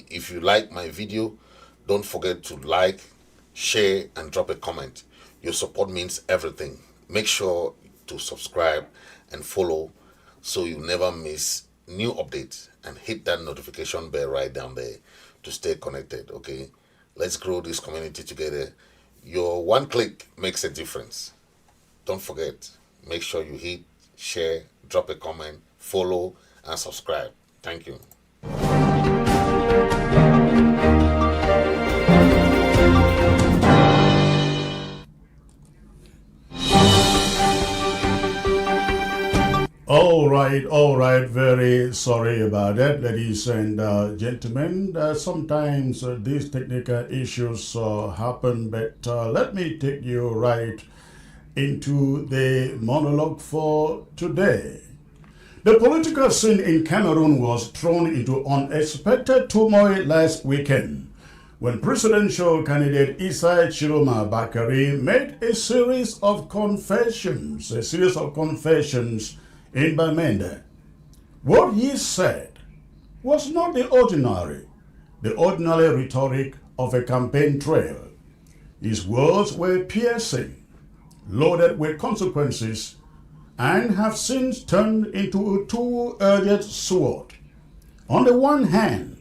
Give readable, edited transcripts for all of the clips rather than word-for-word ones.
if you like my video, don't forget to like, share, and drop a comment. Your support means everything. Make sure to subscribe and follow so you never miss new updates, and hit that notification bell right down there to stay connected. Okay, let's grow this community together. Your one click makes a difference. Don't forget, make sure you hit share, drop a comment, follow, and subscribe. Thank you. All right, very sorry about that, ladies and gentlemen. Sometimes these technical issues happen, but let me take you right into the monologue for today. The political scene in Cameroon was thrown into unexpected turmoil last weekend when presidential candidate Issa Tchiroma made a series of confessions in Bamenda. What he said was not the ordinary rhetoric of a campaign trail. His words were piercing, loaded with consequences, and have since turned into a two-edged sword. On the one hand,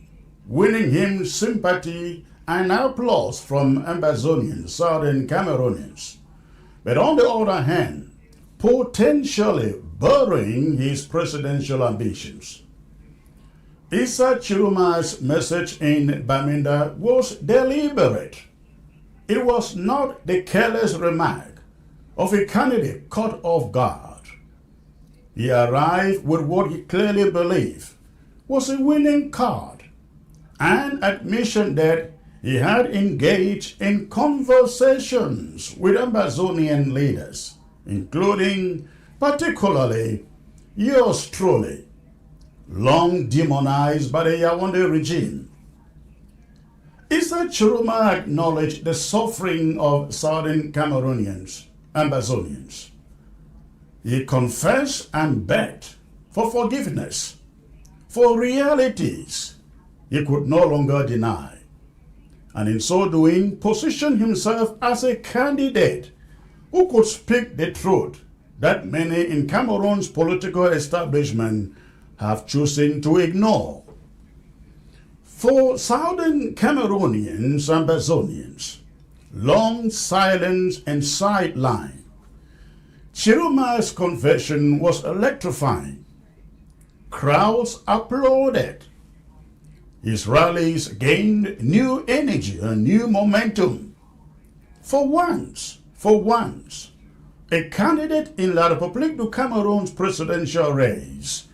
winning him sympathy and applause from Ambazonian Southern Cameroonians, but on the other hand, potentially burying his presidential ambitions. Issa Tchiroma's message in Bamenda was deliberate. It was not the careless remark of a candidate caught off guard. He arrived with what he clearly believed was a winning card, an admission that he had engaged in conversations with Ambazonian leaders, including particularly yours truly, long demonized by the Yaoundé regime. Issa Tchiroma acknowledged the suffering of Southern Cameroonians, Ambazonians. He confessed and begged for forgiveness, for realities he could no longer deny, and in so doing positioned himself as a candidate who could speak the truth that many in Cameroon's political establishment have chosen to ignore. For Southern Cameroonians and Ambazonians, long silence and sideline, Tchiroma's confession was electrifying. Crowds applauded. His rallies gained new energy and new momentum. For once, a candidate in La République du Cameroon's presidential race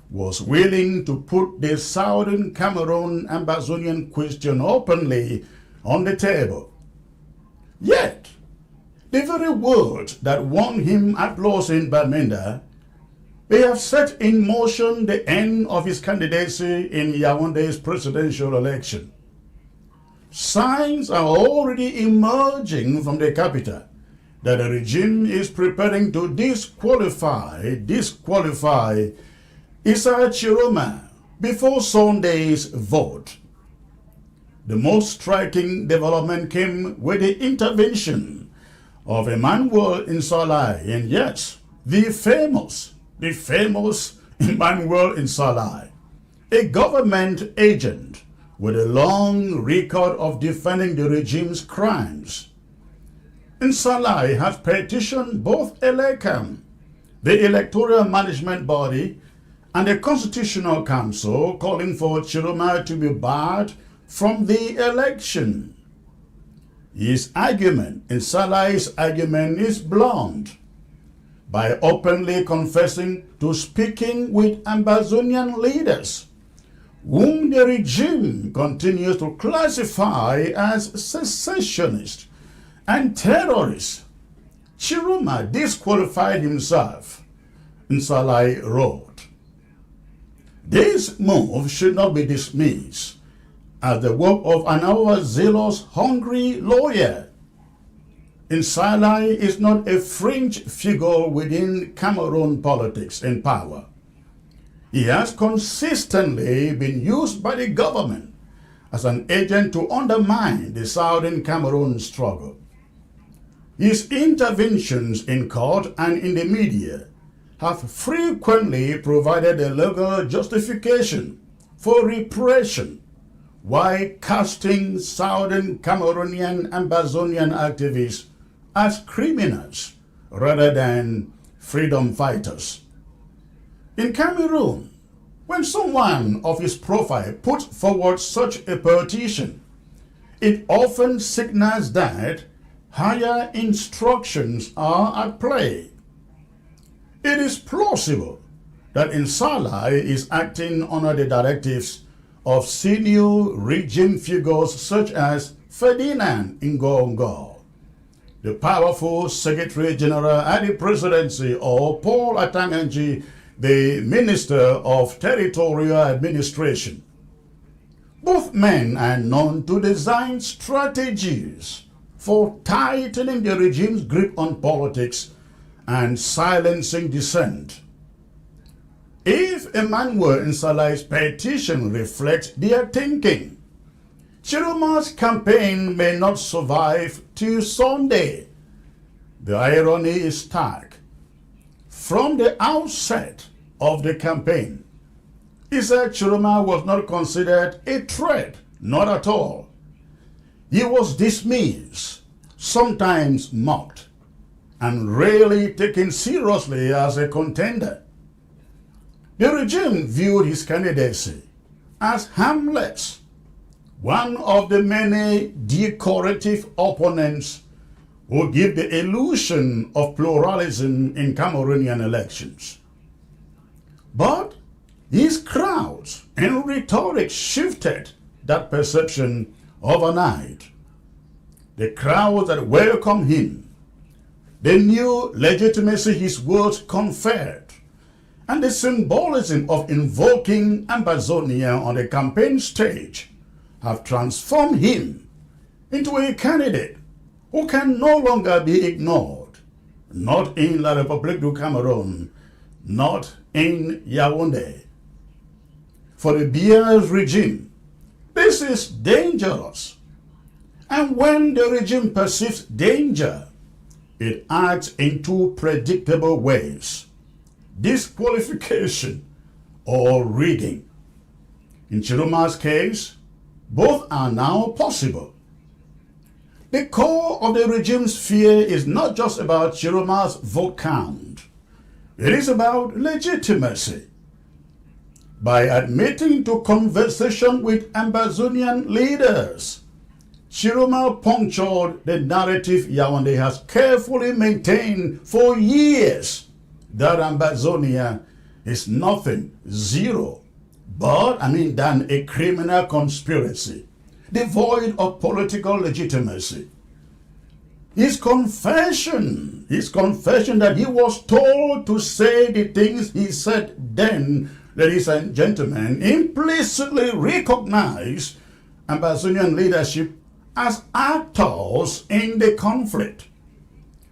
was willing to put the Southern Cameroon Ambazonian question openly on the table. Yet, the very words that won him applause in Bamenda may have set in motion the end of his candidacy in Yaoundé's presidential election. Signs are already emerging from the capital that the regime is preparing to disqualify Issa Tchiroma before Sunday's vote. The most striking development came with the intervention of Emmanuel Insalai, and yes, the famous Emmanuel Insalai, a government agent with a long record of defending the regime's crimes. Insalai has petitioned both ELECAM, the electoral management body, and the Constitutional Council, calling for Tchiroma to be barred from the election. His argument, Insalai's argument, is blunt. By openly confessing to speaking with Ambazonian leaders, whom the regime continues to classify as secessionists and terrorists, Tchiroma disqualified himself, Insalai wrote. This move should not be dismissed as the work of an overzealous, hungry lawyer. Insalai is not a fringe figure within Cameroon politics and power. He has consistently been used by the government as an agent to undermine the Southern Cameroon struggle. His interventions in court and in the media have frequently provided a legal justification for repression, while casting Southern Cameroonian Ambazonian activists as criminals rather than freedom fighters. In Cameroon, when someone of his profile puts forward such a petition, it often signals that higher instructions are at play. It is plausible that Insala is acting under the directives of senior regime figures such as Ferdinand Ngongo, the powerful Secretary General at the presidency, or Paul Atanganji, the Minister of Territorial Administration. Both men are known to design strategies for tightening the regime's grip on politics and silencing dissent. If Emmanuel Nsala's petition reflects their thinking, Tchiroma's campaign may not survive till Sunday. The irony is stark. From the outset of the campaign, Issa Tchiroma was not considered a threat, not at all. He was dismissed, sometimes mocked, and rarely taken seriously as a contender. The regime viewed his candidacy as harmless, one of the many decorative opponents who give the illusion of pluralism in Cameroonian elections. But his crowds and rhetoric shifted that perception overnight. The crowds that welcomed him, the new legitimacy his words conferred, and the symbolism of invoking Ambazonia on the campaign stage have transformed him into a candidate who can no longer be ignored, not in La République du Cameroun, not in Yaoundé. For the Biya's regime, this is dangerous. And when the regime perceives danger, it acts in two predictable ways: disqualification or rigging. In Tchiroma's case, both are now possible. The core of the regime's fear is not just about Tchiroma's vote count. It is about legitimacy. By admitting to conversation with Ambazonian leaders, Tchiroma punctured the narrative Yaoundé has carefully maintained for years, that Ambazonia is nothing, zero, than a criminal conspiracy, devoid of political legitimacy. His confession that he was told to say the things he said then, ladies and gentlemen, implicitly recognized Ambazonian leadership as actors in the conflict.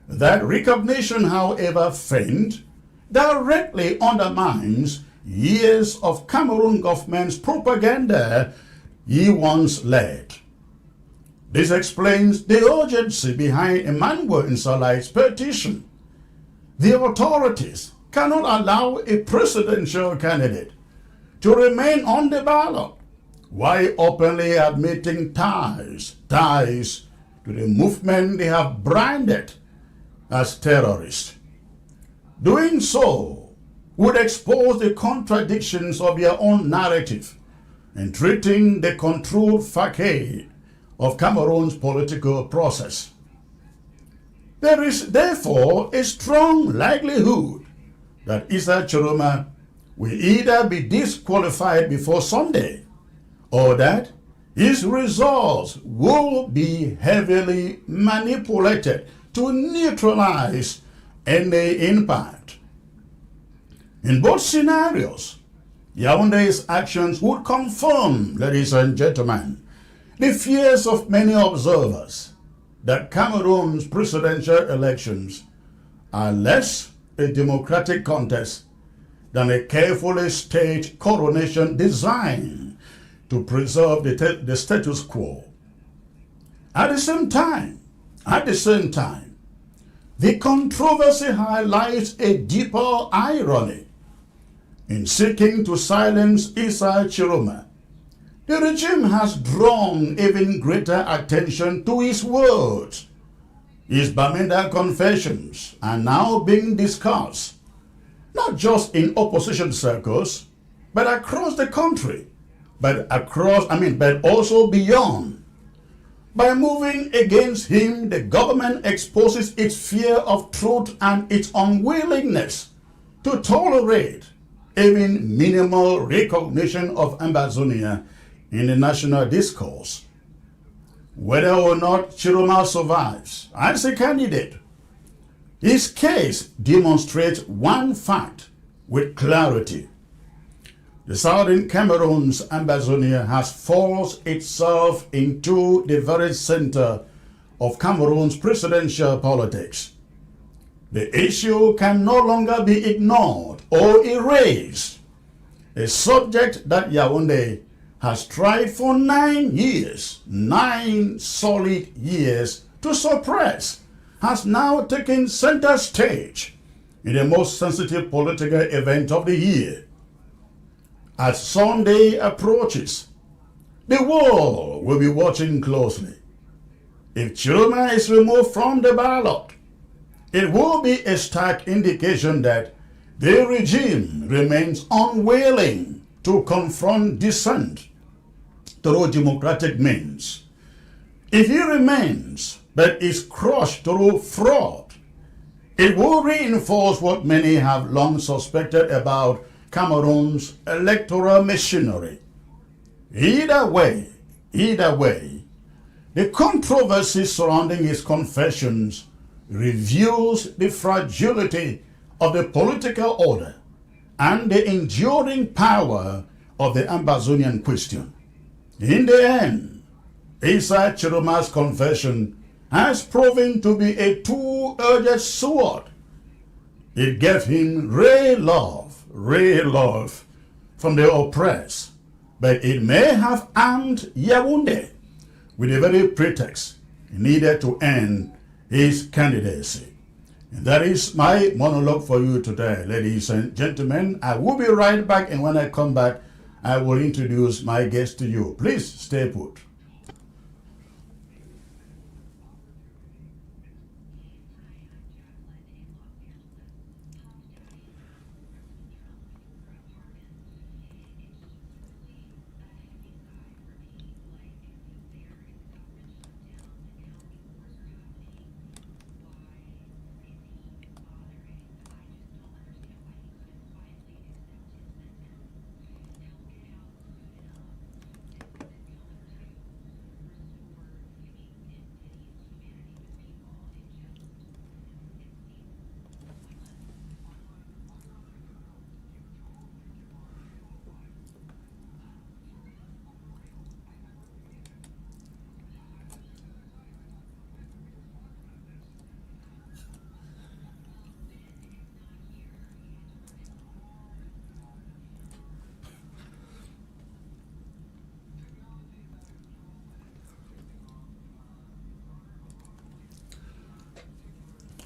That recognition, however faint, directly undermines years of Cameroon government's propaganda he once led. This explains the urgency behind Emmanuel Nsala's petition. The authorities cannot allow a presidential candidate to remain on the ballot while openly admitting ties to the movement they have branded as terrorists. Doing so would expose the contradictions of their own narrative in treating the controlled facade of Cameroon's political process. There is therefore a strong likelihood that Issa Tchiroma will either be disqualified before Sunday, or that his results will be heavily manipulated to neutralize any impact. In both scenarios, Yaoundé's actions would confirm, ladies and gentlemen, the fears of many observers that Cameroon's presidential elections are less a democratic contest than a carefully staged coronation designed to preserve the status quo. At the same time, the controversy highlights a deeper irony. In seeking to silence Issa Tchiroma, the regime has drawn even greater attention to his words. His Bamenda confessions are now being discussed, not just in opposition circles, but across the country, but also beyond. By moving against him, the government exposes its fear of truth and its unwillingness to tolerate even minimal recognition of Ambazonia in the national discourse. Whether or not Tchiroma survives as a candidate, his case demonstrates one fact with clarity. The Southern Cameroons Ambazonia has forced itself into the very center of Cameroon's presidential politics. The issue can no longer be ignored or erased, a subject that Yaoundé has tried for 9 years, 9 solid years, to suppress, has now taken center stage in the most sensitive political event of the year. As Sunday approaches, the world will be watching closely. If Tchiroma is removed from the ballot, it will be a stark indication that the regime remains unwilling to confront dissent through democratic means. If he remains but is crushed through fraud, it will reinforce what many have long suspected about Cameroon's electoral machinery. Either way, the controversy surrounding his confessions reveals the fragility of the political order and the enduring power of the Ambazonian question. In the end, Issa Tchiroma's confession has proven to be a two-edged sword. It gave him real love from the oppressed, but it may have armed Yaoundé with the very pretext needed to end his candidacy. And that is my monologue for you today, ladies and gentlemen. I will be right back, and when I come back, I will introduce my guest to you. Please stay put.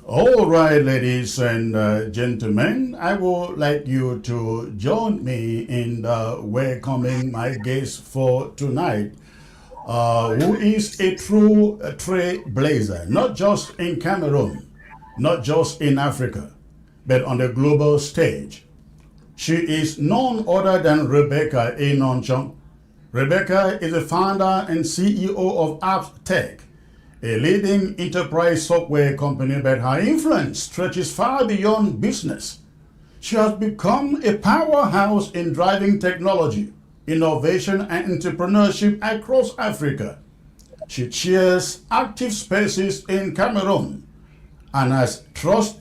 All right, ladies and gentlemen, I would like you to join me in welcoming my guest for tonight, who is a true trailblazer, not just in Cameroon, not just in Africa, but on the global stage. She is none other than Rebecca Enonchong. Rebecca is the founder and CEO of AppTech, a leading enterprise software company, but her influence stretches far beyond business. She has become a powerhouse in driving technology, innovation, and entrepreneurship across Africa. She chairs active spaces in Cameroon and as trustee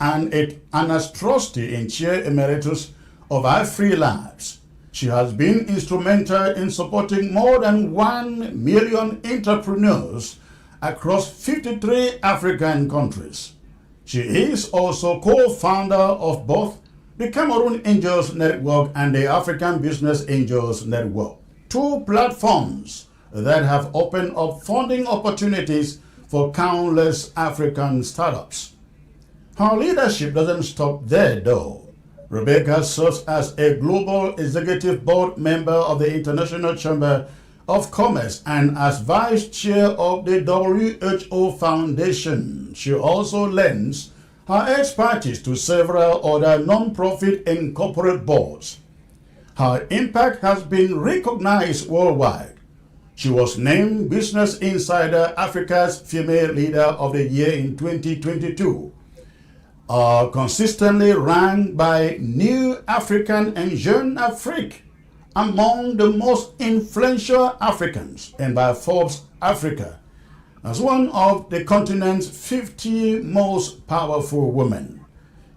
and chair emeritus of Afri Labs. She has been instrumental in supporting more than 1 million entrepreneurs across 53 African countries. She is also co-founder of both the Cameroon Angels Network and the African Business Angels Network. two platforms that have opened up funding opportunities for countless African startups. Her leadership doesn't stop there, though. Rebecca serves as a global executive board member of the International Chamber of Commerce and as vice chair of the WHO Foundation. She also lends her expertise to several other non-profit and corporate boards. Her impact has been recognized worldwide. She was named Business Insider Africa's Female Leader of the Year in 2022. Consistently ranked by New African and Jeune Afrique among the most influential Africans, and by Forbes Africa as one of the continent's 50 most powerful women.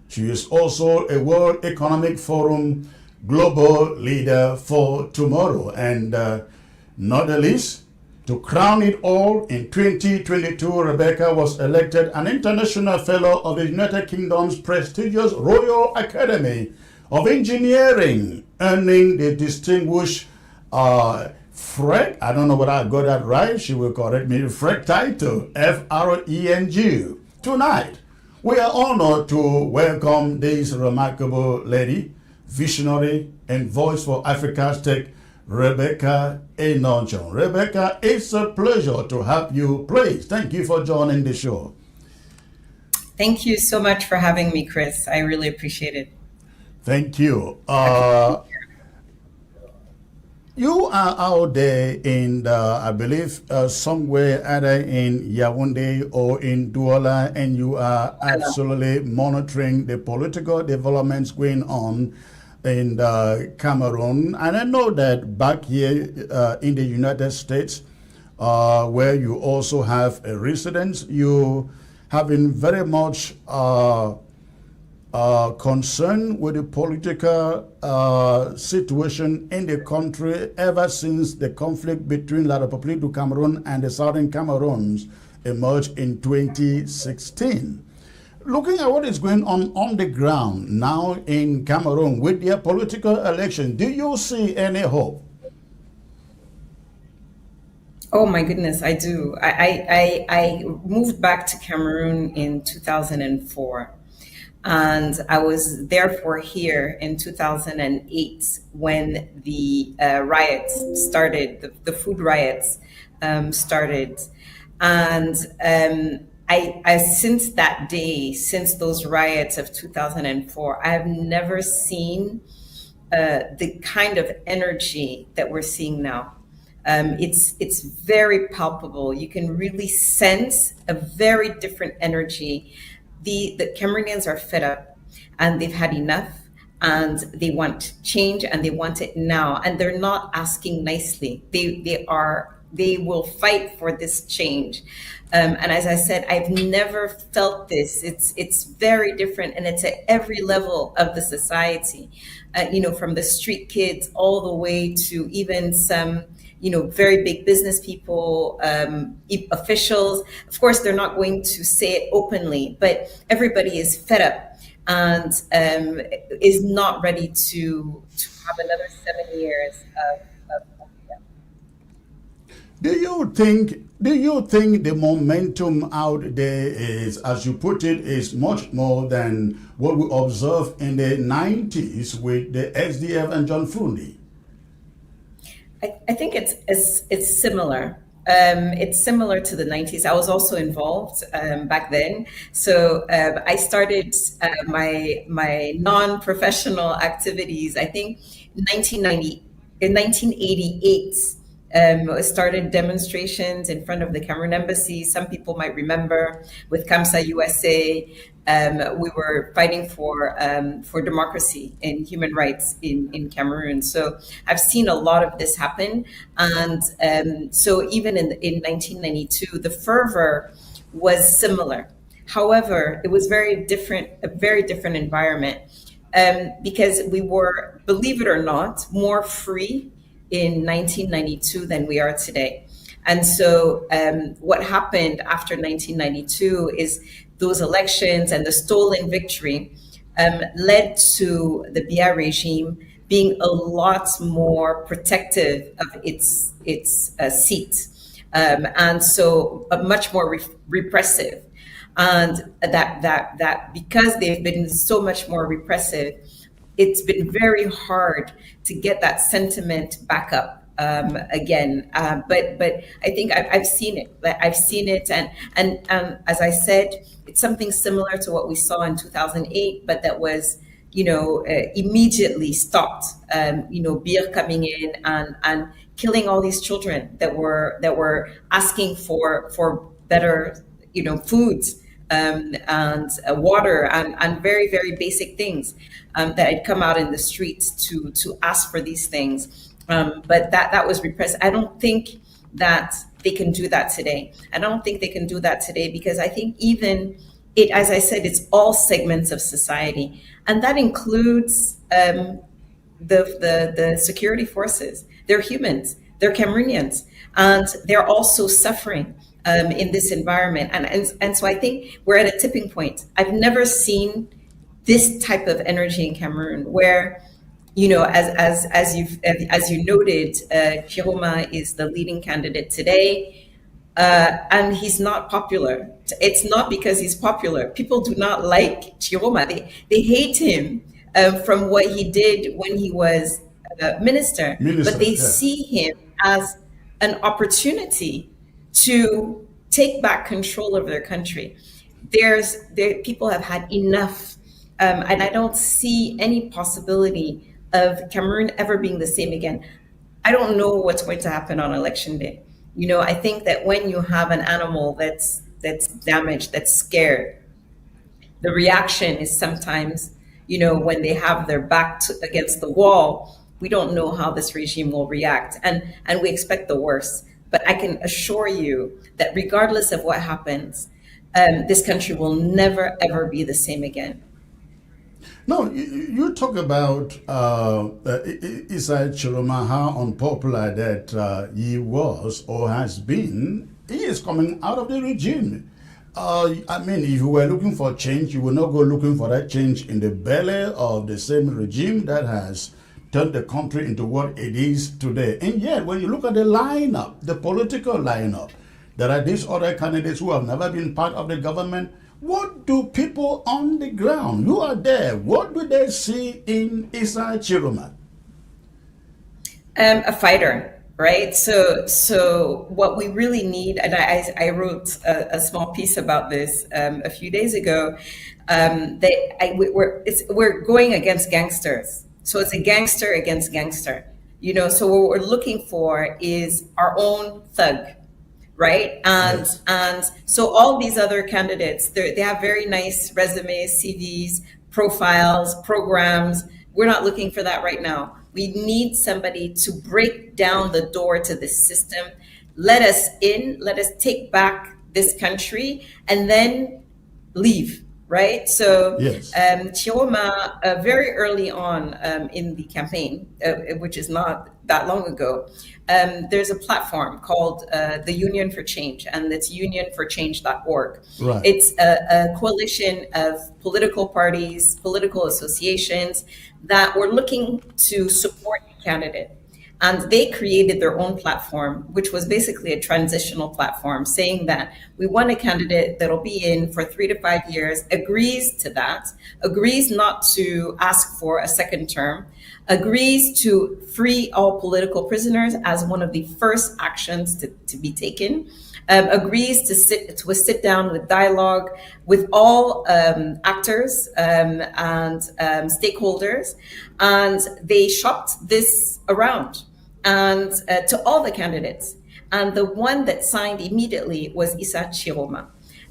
She is also a World Economic Forum Global Leader for Tomorrow. And not the least, to crown it all, in 2022, Rebecca was elected an International Fellow of the United Kingdom's prestigious Royal Academy of Engineering, earning the distinguished FREG, I don't know whether I got that right, she will correct me, FREG title, F-R-E-N-G. Tonight, we are honored to welcome this remarkable lady, visionary and voice for Africa's tech, Rebecca Enochon. Rebecca, it's a pleasure to have you. Please, thank you for joining the show. Thank you so much for having me, Chris. I really appreciate it. Thank you. You are out there in, I believe, somewhere either in Yaoundé or in Douala, and you are absolutely monitoring the political developments going on in Cameroon. And I know that back here in the United States, where you also have a residence, you have been very much concerned with the political situation in the country ever since the conflict between La République du Cameroun and the Southern Cameroons emerged in 2016. Looking at what is going on the ground now in Cameroon with their political election, do you see any hope? Oh my goodness, I do. I moved back to Cameroon in 2004, and I was therefore here in 2008 when the riots started, the food riots started, and I since that day, since those riots of 2004, I have never seen the kind of energy that we're seeing now. It's very palpable. You can really sense a very different energy. The Cameroonians are fed up, and they've had enough, and they want change, and they want it now. And they're not asking nicely. They will fight for this change. And as I said, I've never felt this. It's very different, and it's at every level of the society. From the street kids all the way to even some very big business people, officials. Of course, they're not going to say it openly, but everybody is fed up and is not ready to have another 7 years of Do you think the momentum out there is, as you put it, is much more than what we observed in the 90s with the SDF and John Frundi? I think it's similar. It's similar to the 90s. I was also involved back then. So I started my non-professional activities, I think, in 1988. Started demonstrations in front of the Cameroon embassy. Some people might remember with CAMSA USA. We were fighting for democracy and human rights in Cameroon. So I've seen a lot of this happen. And so even in 1992, the fervor was similar. However, it was a very different environment because we were, believe it or not, more free in 1992 than we are today. And so what happened after 1992 is those elections and the stolen victory led to the Biya regime being a lot more protective of its seat, and so much more repressive. And that because they've been so much more repressive, it's been very hard to get that sentiment back up again. But I think I've seen it. I've seen it, and as I said, it's something similar to what we saw in 2008, but that was, immediately stopped. Biya coming in and killing all these children that were asking for better, foods. And water and very, very basic things that had come out in the streets to ask for these things. But that was repressed. I don't think that they can do that today. I don't think they can do that today because I think even it, as I said, it's all segments of society. And that includes the security forces. They're humans, they're Cameroonians, and they're also suffering in this environment. And so I think we're at a tipping point. I've never seen this type of energy in Cameroon where, as you noted, Tchiroma is the leading candidate today, and he's not popular. It's not because he's popular. People do not like Tchiroma. They hate him from what he did when he was minister, but they see him as an opportunity to take back control of their country. People have had enough, and I don't see any possibility of Cameroon ever being the same again. I don't know what's going to happen on election day. I think that when you have an animal that's damaged, that's scared, the reaction is sometimes, when they have their back against the wall, we don't know how this regime will react, and we expect the worst. But I can assure you that regardless of what happens, this country will never, ever be the same again. No, you talk about Issa Tchiroma, how unpopular that he was or has been. He is coming out of the regime. If you were looking for change, you will not go looking for that change in the belly of the same regime that has turned the country into what it is today. And yet, when you look at the lineup, the political lineup, there are these other candidates who have never been part of the government. What do people on the ground who are there, what do they see in Issa Tchiroma? A fighter, right? So what we really need, and I wrote a small piece about this a few days ago. We're going against gangsters. So it's a gangster against gangster. So what we're looking for is our own thug. Right. And so all these other candidates, they have very nice resumes, CVs, profiles, programs. We're not looking for that right now. We need somebody to break down the door to this system. Let us in, let us take back this country and then leave. Right. So yes. Tchiroma, very early on in the campaign, which is not that long ago, there's a platform called the Union for Change, and it's unionforchange.org. Right. It's a coalition of political parties, political associations that were looking to support a candidate. And they created their own platform, which was basically a transitional platform, saying that we want a candidate that'll be in for 3 to 5 years, agrees to that, agrees not to ask for a second term, agrees to free all political prisoners as one of the first actions to be taken, agrees to sit down with dialogue with all actors and stakeholders. And they shopped this around and to all the candidates. And the one that signed immediately was Issa Tchiroma.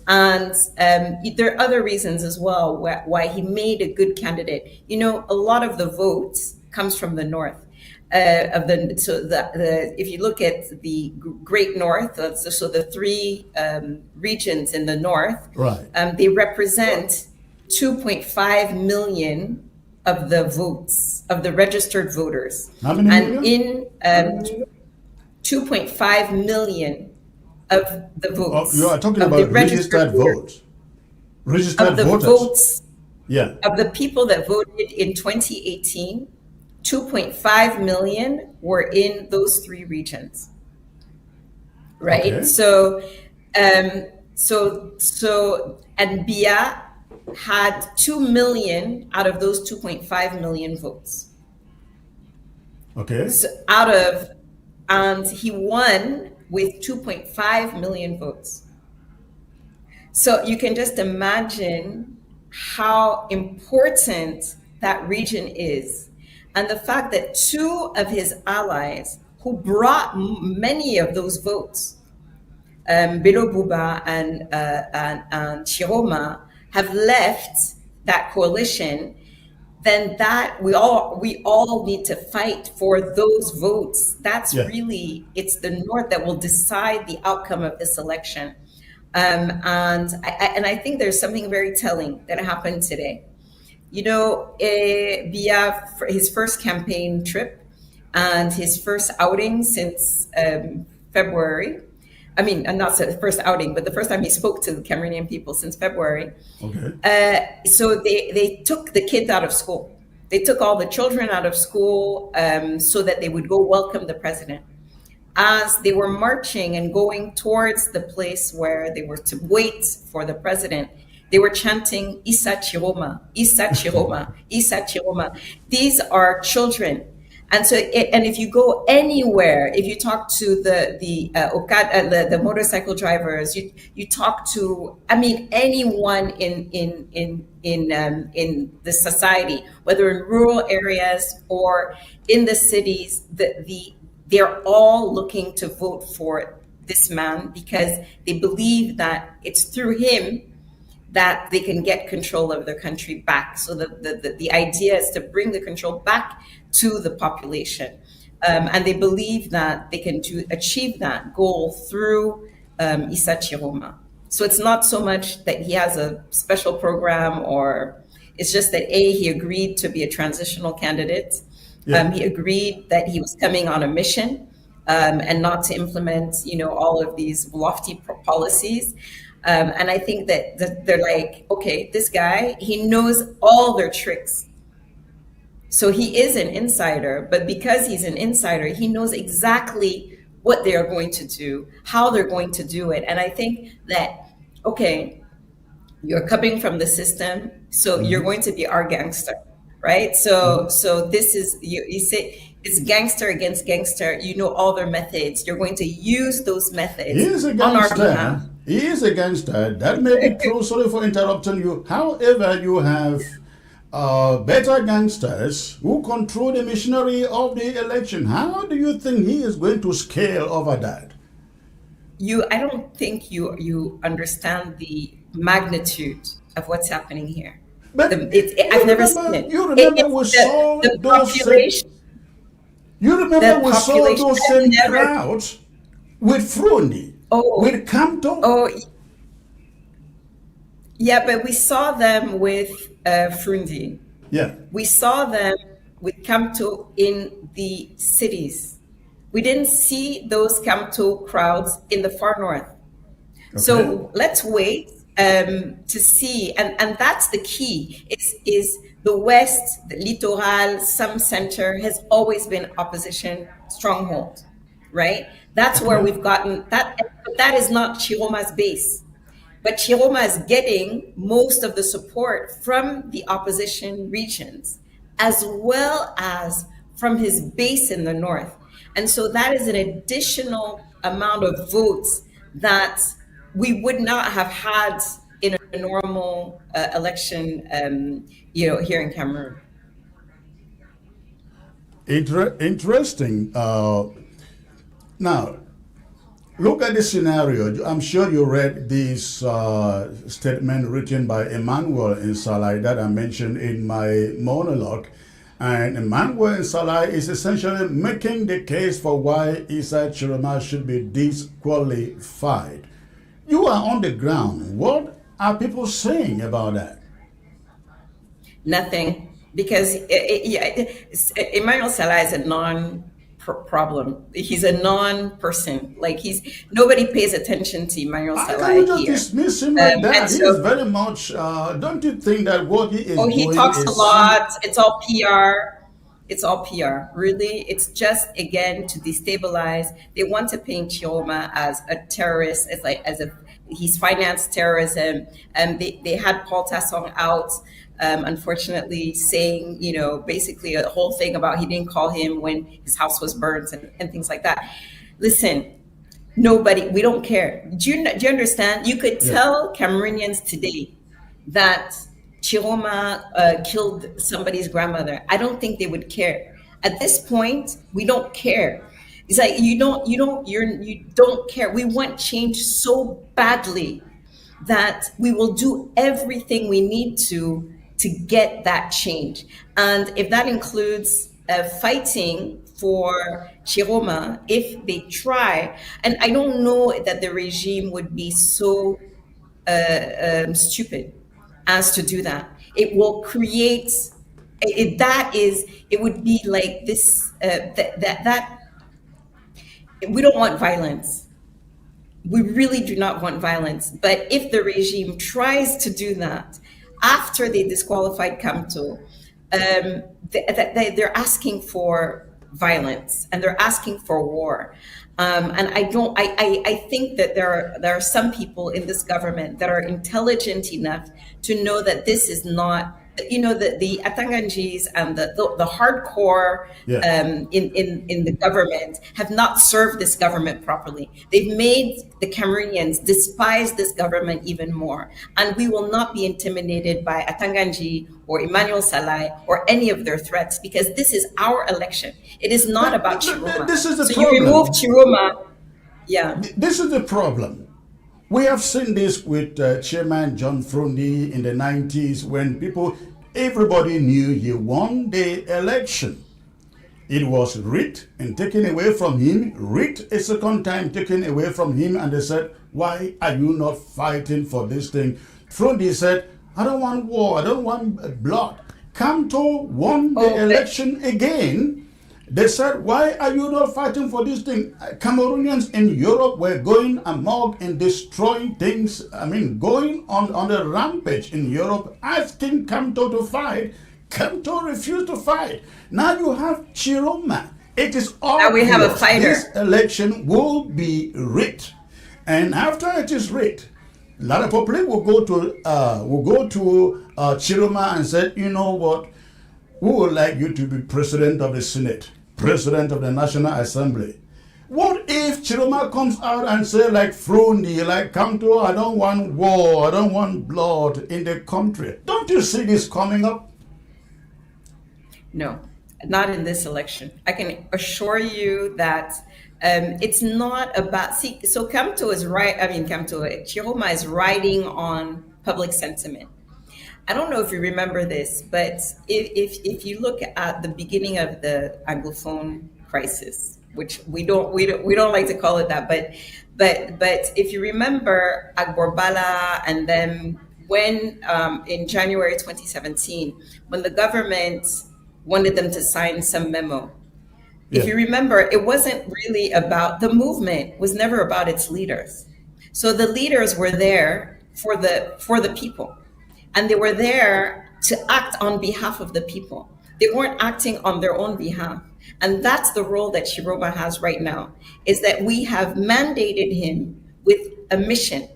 And there are other reasons as well why he made a good candidate. A lot of the votes comes from the north. If you look at the Great North, so the three regions in the north, right. They represent 2.5 million of the votes, of the registered voters. How many million? And in 2.5 million of the votes. You are talking about registered votes. Registered of the voters. Votes, yeah. Of the people that voted in 2018, 2.5 million were in those three regions, right? Okay. And Biya had 2 million out of those 2.5 million votes. Okay. So and he won with 2.5 million votes. So you can just imagine how important that region is. And the fact that two of his allies who brought many of those votes, Bello Buba and Tchiroma, have left that coalition, then that we all need to fight for those votes. That's really, it's the North that will decide the outcome of this election. And I think there's something very telling that happened today. You know, Biya, for his first campaign trip and his first outing since February. I mean, not the first outing, but the first time he spoke to the Cameroonian people since February. Okay. So they took the kids out of school. They took all the children out of school so that they would go welcome the president. As they were marching and going towards the place where they were to wait for the president, they were chanting Issa Tchiroma, Issa Tchiroma, Issa Tchiroma. These are children. And so, and if you go anywhere, if you talk to the motorcycle drivers, you talk to, I mean, anyone in the society, whether in rural areas or in the cities, they're all looking to vote for this man because they believe that it's through him that they can get control of their country back. So the idea is to bring the control back to the population. And they believe that they can achieve that goal through Issa Tchiroma. So it's not so much that he has a special program, or it's just that he agreed to be a transitional candidate. He agreed that he was coming on a mission and not to implement, all of these lofty policies. And I think that they're like, okay, this guy, he knows all their tricks. So he is an insider, but because he's an insider, he knows exactly what they are going to do, how they're going to do it. And I think that, okay, you're coming from the system, so you're going to be our gangster, right? So this is, you say, it's gangster against gangster. You know all their methods. You're going to use those methods He is a on our behalf. gangster. He is a gangster. That may be true. Sorry for interrupting you. However, you have better gangsters who control the machinery of the election. How do you think he is going to scale over that? I don't think you understand the magnitude of what's happening here. But I've never seen it. You remember we saw the those population. You remember we saw population those has same never- crowds with Frundi, with Camto. Oh, yeah, but we saw them with Frundi. Yeah. We saw them with Camto in the cities. We didn't see those Camto crowds in the far north. Okay. So let's wait to see, and that's the key. Is the West, the Littoral, some center has always been opposition stronghold, right? That's where we've gotten that. But that is not Tchiroma's base. But Tchiroma is getting most of the support from the opposition regions, as well as from his base in the north. And so that is an additional amount of votes that we would not have had in a normal election, here in Cameroon. Interesting. Now, look at this scenario. I'm sure you read this statement written by Emmanuel Nsalai that I mentioned in my monologue. And Emmanuel Nsalai is essentially making the case for why Issa Tchiroma should be disqualified. You are on the ground. What are people saying about that? Nothing, because Emmanuel Nsalai is a non-problem. He's a non-person. Like nobody pays attention to Emmanuel I Nsalai can't just here. dismiss him like that. And He so- is very much. Don't you think that what he is doing he talks is a lot. It's all PR. It's all PR, really. It's just again to destabilize. They want to paint Chioma as a terrorist, as like as if he's financed terrorism. And they had Paul Tassong out, unfortunately, saying, basically a whole thing about he didn't call him when his house was burnt and things like that. Listen, nobody, we don't care. Do you understand? You could Yeah. tell Cameroonians today that Chiroma killed somebody's grandmother. I don't think they would care. At this point, we don't care. It's like you don't care. We want change so badly that we will do everything we need to get that change. And if that includes fighting for Chiroma, if they try, and I don't know that the regime would be so stupid as to do that. It will create it would be like this that we don't want violence. We really do not want violence. But if the regime tries to do that after they disqualified Kamto, they're asking for violence and they're asking for war. And I think that there are some people in this government that are intelligent enough to know that this is not, the Atanganjis and the hardcore Yeah. in the government have not served this government properly. They've made the Cameroonians despise this government even more. And we will not be intimidated by Atanganji or Emmanuel Salai or any of their threats, because this is our election. It is not about Chiroma. This is the so problem. you remove Chiroma. Yeah. This is the problem. We have seen this with Chairman John Frondi in the 90s when everybody knew he won the election. It was rigged and taken away from him, rigged a second time, taken away from him, and they said, why are you not fighting for this thing? Frondi said, I don't want war, I don't want blood. Kamto won the election again. They said, why are you not fighting for this thing? Cameroonians in Europe were going amok and destroying things. I mean, going on a rampage in Europe, asking Kamto to fight. Kamto refused to fight. Now you have Chiroma. It is obvious Now we have a fighter. this election will be rigged. And after it is rigged, a lot of people will go to Chiroma and say, you know what? We would like you to be president of the Senate, president of the National Assembly. What if Chiroma comes out and say, like Frondi, like Kamto, I don't want war, I don't want blood in the country? Don't you see this coming up? No, not in this election. I can assure you that it's not about. See, so Kamto is right. I mean, Chiroma is riding on public sentiment. I don't know if you remember this, but if you look at the beginning of the Anglophone crisis, which we don't like to call it that, but if you remember Agborbala, and then when in January 2017, when the government wanted them to sign some memo, if you remember, it wasn't really about the movement. Was never about its leaders. So the leaders were there for the people. And they were there to act on behalf of the people. They weren't acting on their own behalf. And that's the role that Chiroma has right now, is that we have mandated him with a mission.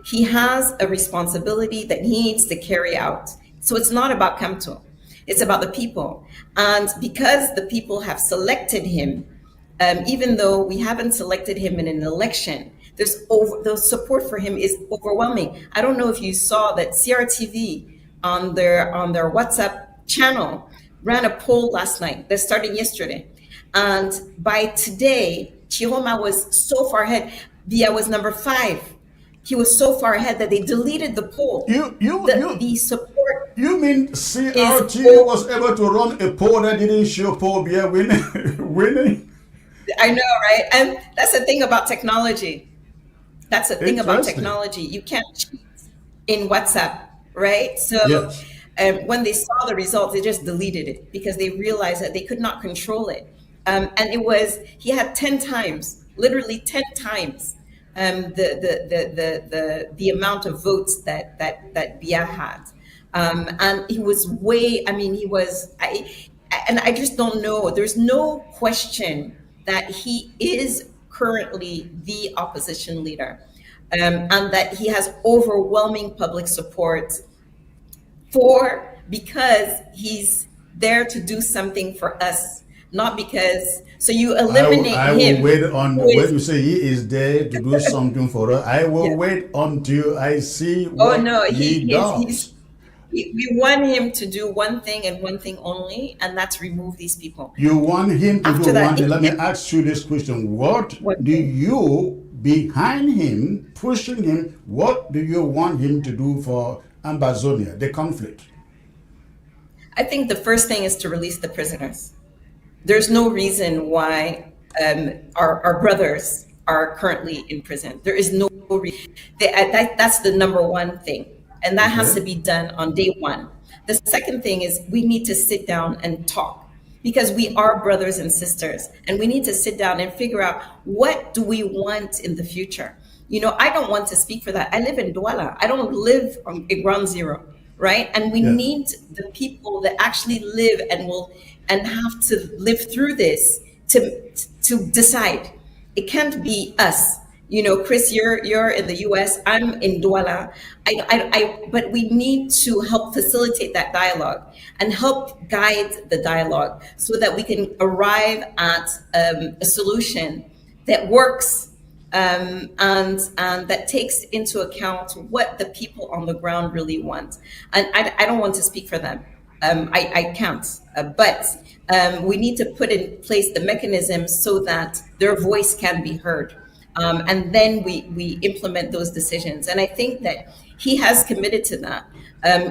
He has a responsibility that he needs to carry out. So it's not about Kamto. It's about the people. And because the people have selected him, even though we haven't selected him in an election, the support for him is overwhelming. I don't know if you saw that CRTV on their WhatsApp channel ran a poll last night that started yesterday. And by today, Chiroma was so far ahead. Biya was number 5. He was so far ahead that they deleted the poll. The support. You mean CRTV was able to run a poll that didn't show Paul Biya winning? I know, right? And that's the thing about technology. That's the thing about technology. You can't cheat in WhatsApp, right? So Yes. when they saw the results, they just deleted it because they realized that they could not control it. And he had 10 times, literally 10 times the amount of votes that Biya had. And he was and I just don't know. There's no question that he is currently the opposition leader, and that he has overwhelming public support because he's there to do something for us, not because. So you eliminate I will him, wait on who when is you say he is there to do something for us. I will yeah. wait until I see Oh what no, he he's does. we want him to do one thing and one thing only, and that's remove these people. You want him to do After one that, thing. Let me ask you this question. What one do thing. you, behind him, pushing him, what do you want him to do for Ambazonia, the conflict? I think the first thing is to release the prisoners. There's no reason why our brothers are currently in prison. There is no reason. That's the number one thing. And that has Okay? to be done on day one. The second thing is we need to sit down and talk because we are brothers and sisters. And we need to sit down and figure out what do we want in the future. I don't want to speak for that. I live in Douala. I don't live on a ground zero, right? And we Yeah. need the people that actually live and have to live through this to decide. It can't be us. Chris, you're in the U.S. I'm in Douala. But we need to help facilitate that dialogue and help guide the dialogue so that we can arrive at a solution that works, and that takes into account what the people on the ground really want. And I don't want to speak for them. I can't. But we need to put in place the mechanism so that their voice can be heard. And then we implement those decisions. And I think that he has committed to that.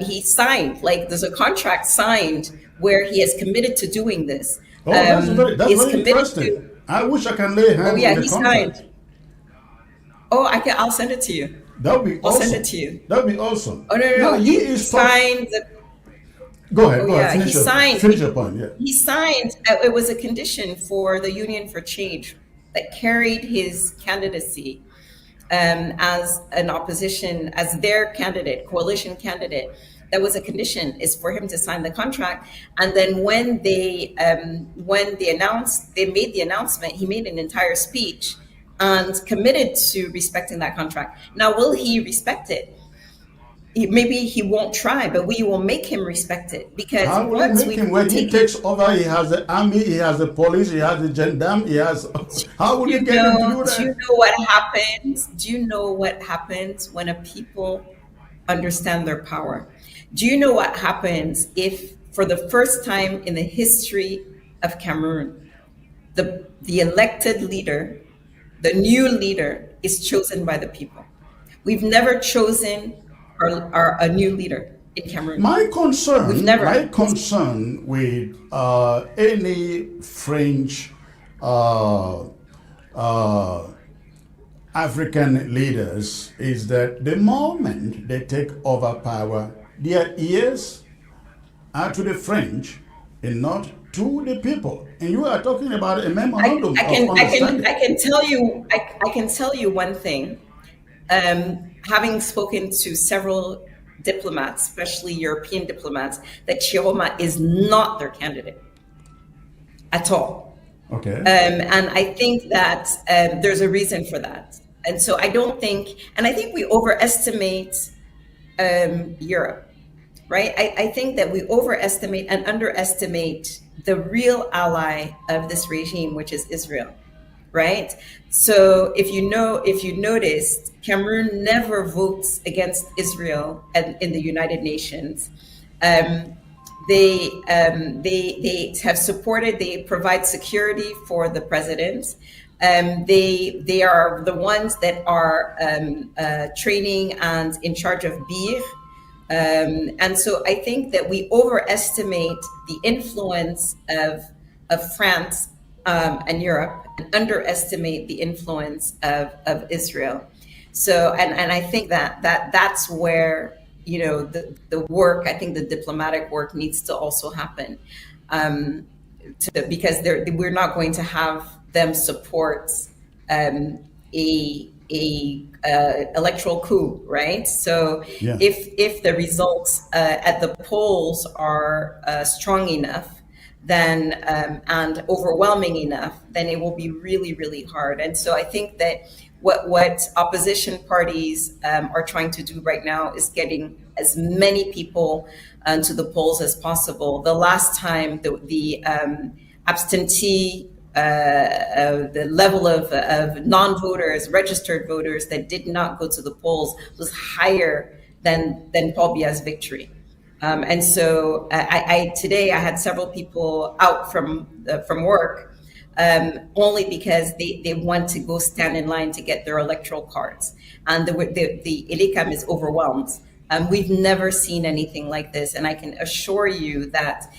He signed, like there's a contract signed where he has committed to doing this. Oh, that's He's very committed interesting. to. I wish I can lay Oh hands yeah, on the he contract. signed. Oh, I'll send it to you. That would be I'll send awesome. it to you. That would be awesome. Oh no, no, Now no. he He is talk. signed the. Go Oh ahead. Go ahead. yeah, he signed. Finish your point. Yeah. He signed. It was a condition for the Union for Change that carried his candidacy as an opposition, as their candidate, coalition candidate. That was a condition, is for him to sign the contract. And then when they made the announcement, he made an entire speech and committed to respecting that contract. Now, will he respect it? Maybe he won't try, but we will make him respect it because How will you once make we him when he take it, takes over? He has the army, he has the police, he has the gendarme, he has. How will you get him to do do you that? know what happens? Do you know what happens when a people understand their power? Do you know what happens if, for the first time in the history of Cameroon, the elected leader, the new leader, is chosen by the people? We've never chosen a new leader in Cameroon. We've never. My concern with any French uh, uh, African leaders is that the moment they take over power, their ears are to the French and not to the people. And you are talking about a memorandum of understanding. I can tell you one thing. Having spoken to several diplomats, especially European diplomats, that Tchiroma is not their candidate at all. Okay. And I think that there's a reason for that. And so I think we overestimate Europe, right? I think that we overestimate and underestimate the real ally of this regime, which is Israel, right? So if you noticed, Cameroon never votes against Israel in the United Nations. They have supported. They provide security for the president. They are the ones that are training and in charge of Biya. And so I think that we overestimate the influence of France and Europe, and underestimate the influence of Israel. So, and I think that's where the work. I think the diplomatic work needs to also happen, because we're not going to have them support a electoral coup, right? So Yeah. if the results at the polls are strong enough, then and overwhelming enough, then it will be really, really hard. And so I think that what opposition parties are trying to do right now is getting as many people to the polls as possible. The last time the absentee the level of non-voters, registered voters that did not go to the polls was higher than Paul Biya's victory. And so today I had several people out from work only because they want to go stand in line to get their electoral cards. And the Elecam is overwhelmed. We've never seen anything like this. And I can assure you that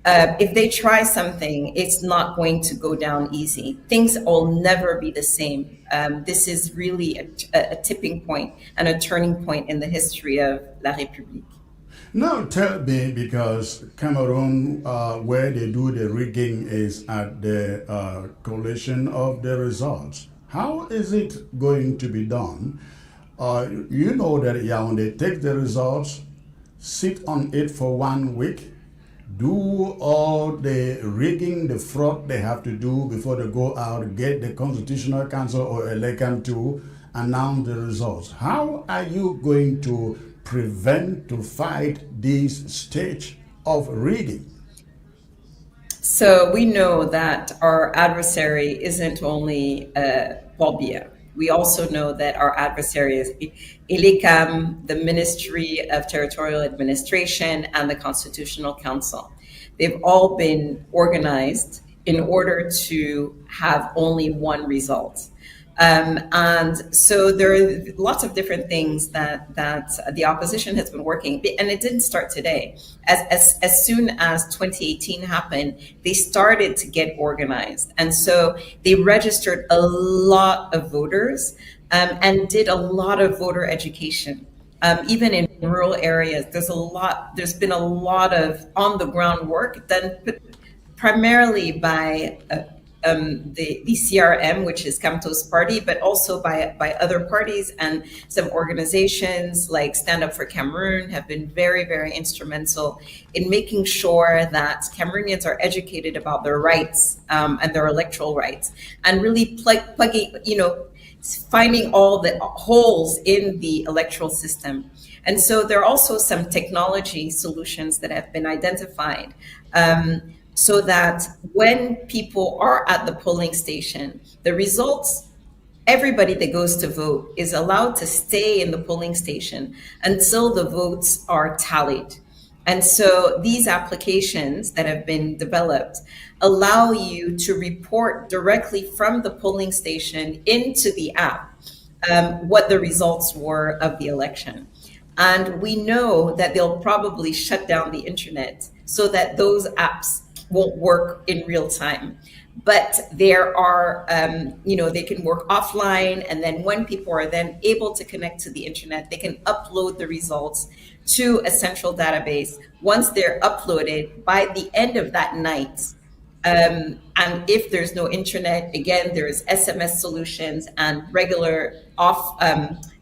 if they try something, it's not going to go down easy. Things will never be the same. This is really a tipping point and a turning point in the history of La République. Now tell me, because Cameroon, where they do the rigging is at the collation of the results. How is it going to be done? You know that Yaoundé take the results, sit on it for 1 week, do all the rigging, the fraud they have to do before they go out, get the Constitutional Council or Elecam to announce the results. How are you going to prevent, to fight this stage of rigging? So we know that our adversary isn't only Paul Biya. We also know that our adversary is Elecam, the Ministry of Territorial Administration, and the Constitutional Council. They've all been organized in order to have only one result. And so there are lots of different things that the opposition has been working, and it didn't start today. As soon as 2018 happened, they started to get organized. And so they registered a lot of voters and did a lot of voter education. Even in rural areas, there's been a lot of on the ground work done primarily by the CRM, which is Camto's party, but also by other parties, and some organizations like Stand Up for Cameroon have been very, very instrumental in making sure that Cameroonians are educated about their rights and their electoral rights, and really plugging, finding all the holes in the electoral system. And so there are also some technology solutions that have been identified. So that when people are at the polling station, the results, everybody that goes to vote is allowed to stay in the polling station until the votes are tallied. And so these applications that have been developed allow you to report directly from the polling station into the app what the results were of the election. And we know that they'll probably shut down the internet so that those apps won't work in real time, but there are, they can work offline. And then when people are then able to connect to the internet, they can upload the results to a central database. Once they're uploaded, by the end of that night, and if there's no internet, again, there's SMS solutions and regular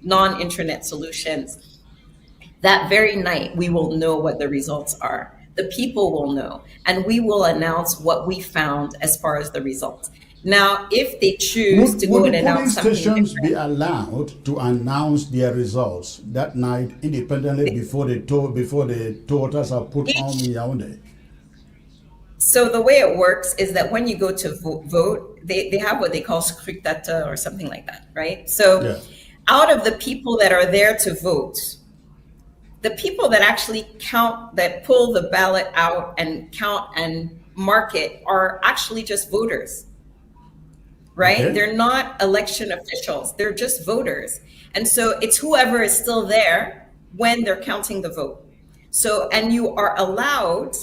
non-internet solutions. That very night, we will know what the results are. The people will know, and we will announce what we found as far as the results. Now, if they choose to go and announce something different, would the police stations be allowed to announce their results that night independently before the totals are put on Yaoundé? So the way it works is that when you go to vote, they have what they call scrutateur or something like that, right? So out of the people that are there to vote, the people that actually count, that pull the ballot out and count and mark it, are actually just voters, right? Okay. They're not election officials, they're just voters. And so it's whoever is still there when they're counting the vote. So, and you are allowed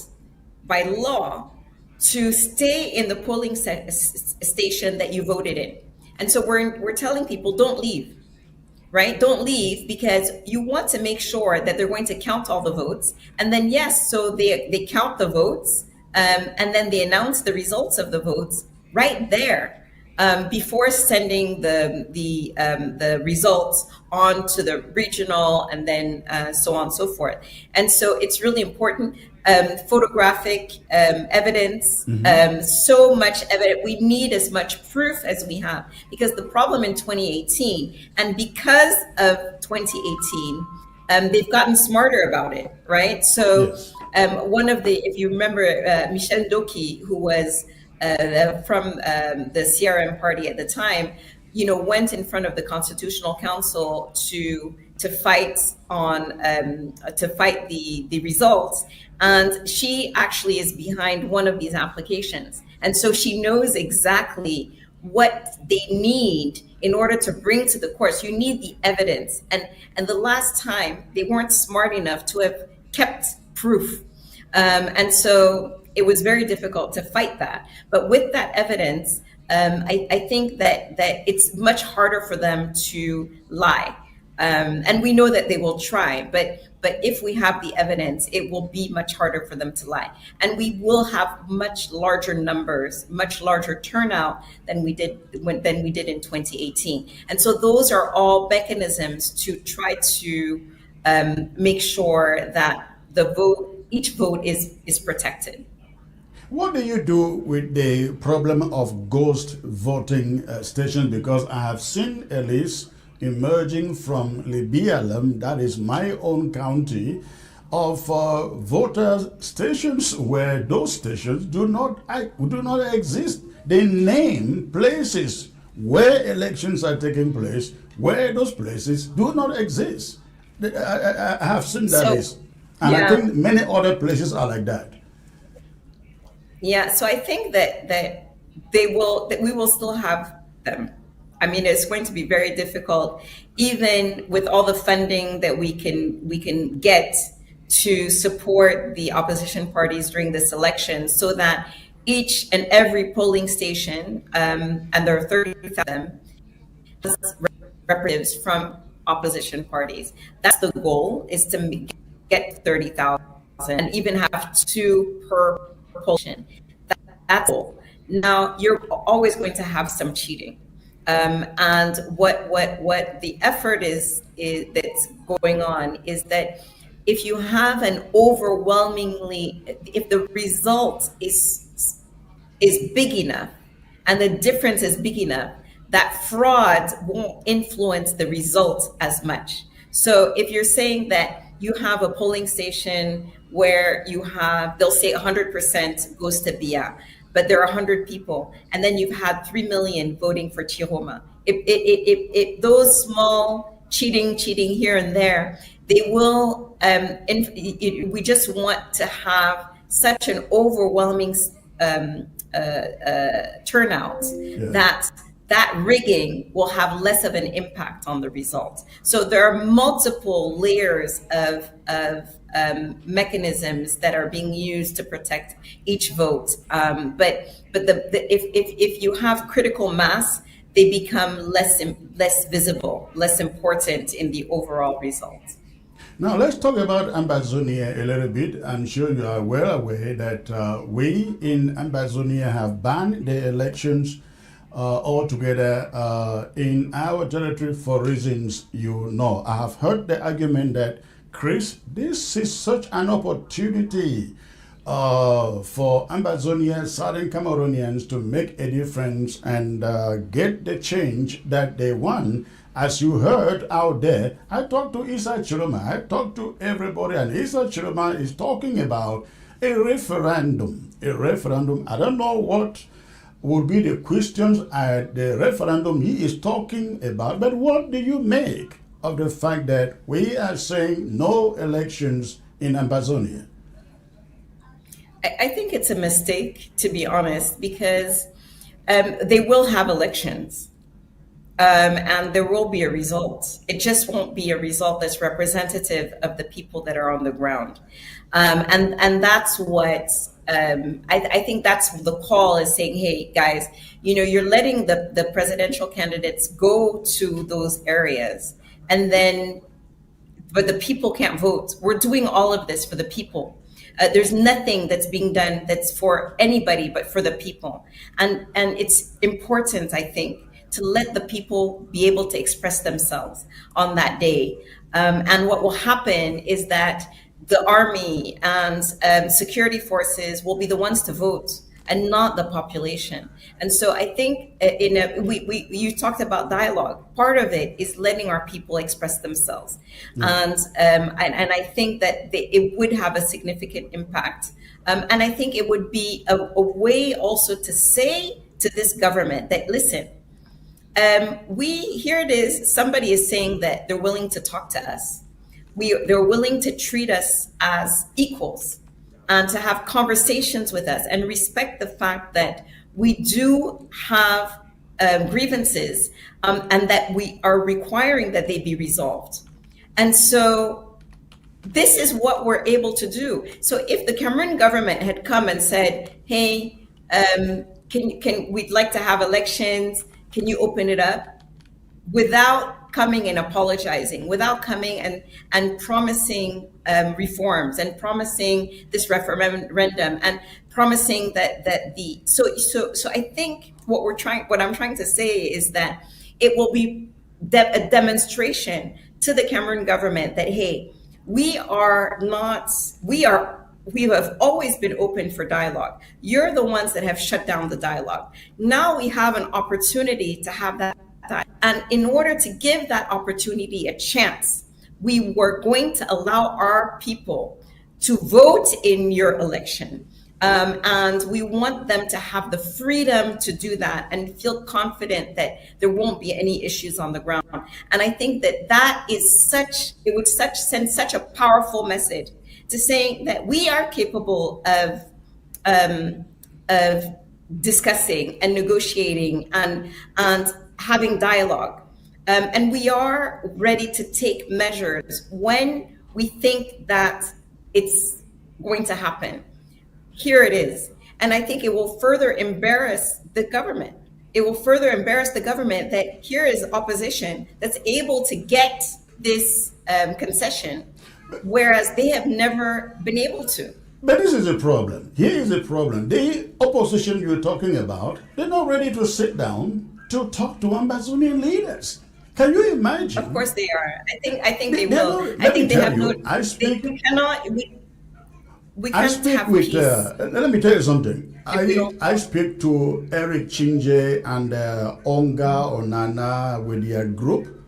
by law to stay in the polling station that you voted in. And so we're telling people, don't leave. Right? Don't leave, because you want to make sure that they're going to count all the votes. And then, so they count the votes and then they announce the results of the votes right there before sending the results on to the regional and then so on and so forth. And so it's really important. Photographic evidence, so much evidence. We need as much proof as we have, because the problem in 2018, and because of 2018, they've gotten smarter about it, right? So Yes. one of the, if you remember, Michel Ndoki, who was from the CRM party at the time, went in front of the Constitutional Council to fight the results, and she actually is behind one of these applications, and so she knows exactly what they need in order to bring to the courts. You need the evidence, and the last time they weren't smart enough to have kept proof, and so it was very difficult to fight that. But with that evidence, I think that it's much harder for them to lie. And we know that they will try, but if we have the evidence, it will be much harder for them to lie. And we will have much larger numbers, much larger turnout than we did in 2018. And so those are all mechanisms to try to make sure that each vote is protected. What do you do with the problem of ghost voting stations? Because I have seen a list emerging from Libialum, that is my own county, of voter stations where those stations do not exist. They name places where elections are taking place, where those places do not exist. I have seen that list. And I think many other places are like that. Yeah, so I think that we will still have them. I mean, it's going to be very difficult, even with all the funding that we can get to support the opposition parties during this election, so that each and every polling station, and there are 30,000 representatives from opposition parties. That's the goal, is to get 30,000 and even have 2 per polling. That's the goal. Now, you're always going to have some cheating. And what the effort is that's going on is that if you have if the result is big enough and the difference is big enough, that fraud won't influence the result as much. So if you're saying that you have a polling station where they'll say 100% goes to Biya, but there are 100 people, and then you've had 3 million voting for Tchiroma. If those small cheating here and there, they will. We just want to have such an overwhelming turnout that rigging will have less of an impact on the result. So there are multiple layers of mechanisms that are being used to protect each vote. But if you have critical mass, they become less visible, less important in the overall result. Now let's talk about Ambazonia a little bit. I'm sure you are well aware that we in Ambazonia have banned the elections altogether in our territory for reasons you know. I have heard the argument that, Chris, this is such an opportunity for Ambazonia, Southern Cameroonians to make a difference and get the change that they want. As you heard out there, I talked to Issa Tchiroma, I talked to everybody, and Issa Tchiroma is talking about a referendum. I don't know what would be the questions at the referendum he is talking about, but what do you make of the fact that we are saying no elections in Ambazonia? I think it's a mistake, to be honest, because they will have elections. And there will be a result. It just won't be a result that's representative of the people that are on the ground. And that's what I think that's the call, is saying, hey, guys, you're letting the presidential candidates go to those areas, and then but the people can't vote. We're doing all of this for the people. There's nothing that's being done that's for anybody but for the people. And it's important, I think, to let the people be able to express themselves on that day. And what will happen is that the army and security forces will be the ones to vote and not the population. And so I think you talked about dialogue. Part of it is letting our people express themselves, and I think that it would have a significant impact. And I think it would be a way also to say to this government that, listen, here it is. Somebody is saying that they're willing to talk to us. They're willing to treat us as equals and to have conversations with us and respect the fact that we do have grievances, and that we are requiring that they be resolved. And so this is what we're able to do. So if the Cameroon government had come and said, hey, we'd like to have elections, can you open it up? Without coming and apologizing, without coming and promising reforms and promising this referendum and promising so I think what I'm trying to say is that it will be a demonstration to the Cameroon government that, hey, we have always been open for dialogue. You're the ones that have shut down the dialogue. Now we have an opportunity to have that. And in order to give that opportunity a chance, we were going to allow our people to vote in your election. And we want them to have the freedom to do that and feel confident that there won't be any issues on the ground. And I think that it would send such a powerful message to saying that we are capable of discussing and negotiating and having dialogue. And we are ready to take measures when we think that it's going to happen. Here it is. And I think it will further embarrass the government. It will further embarrass the government that here is opposition that's able to get this concession, whereas they have never been able to. But this is a problem. Here is a problem. The opposition you're talking about, they're not ready to sit down to talk to Ambazonian leaders. Can you imagine? Of course they are. I think they will. I think they have no. We cannot. We can't have peace. Let me tell you something. I speak to Eric Chinje and Onga Onana with their group,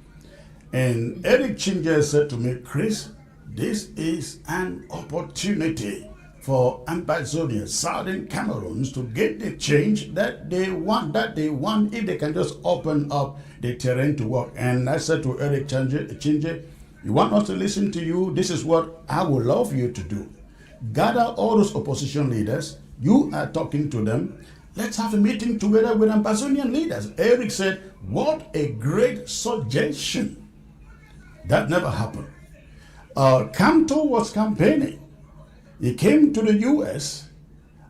and Eric Chinje said to me, Chris, this is an opportunity for Ambazonians, Southern Cameroons, to get the change that they want if they can just open up the terrain to work. And I said to Eric Chinje, you want us to listen to you? This is what I would love you to do. Gather all those opposition leaders. You are talking to them. Let's have a meeting together with Ambazonian leaders. Eric said, what a great suggestion. That never happened. Canto was campaigning. He came to the US,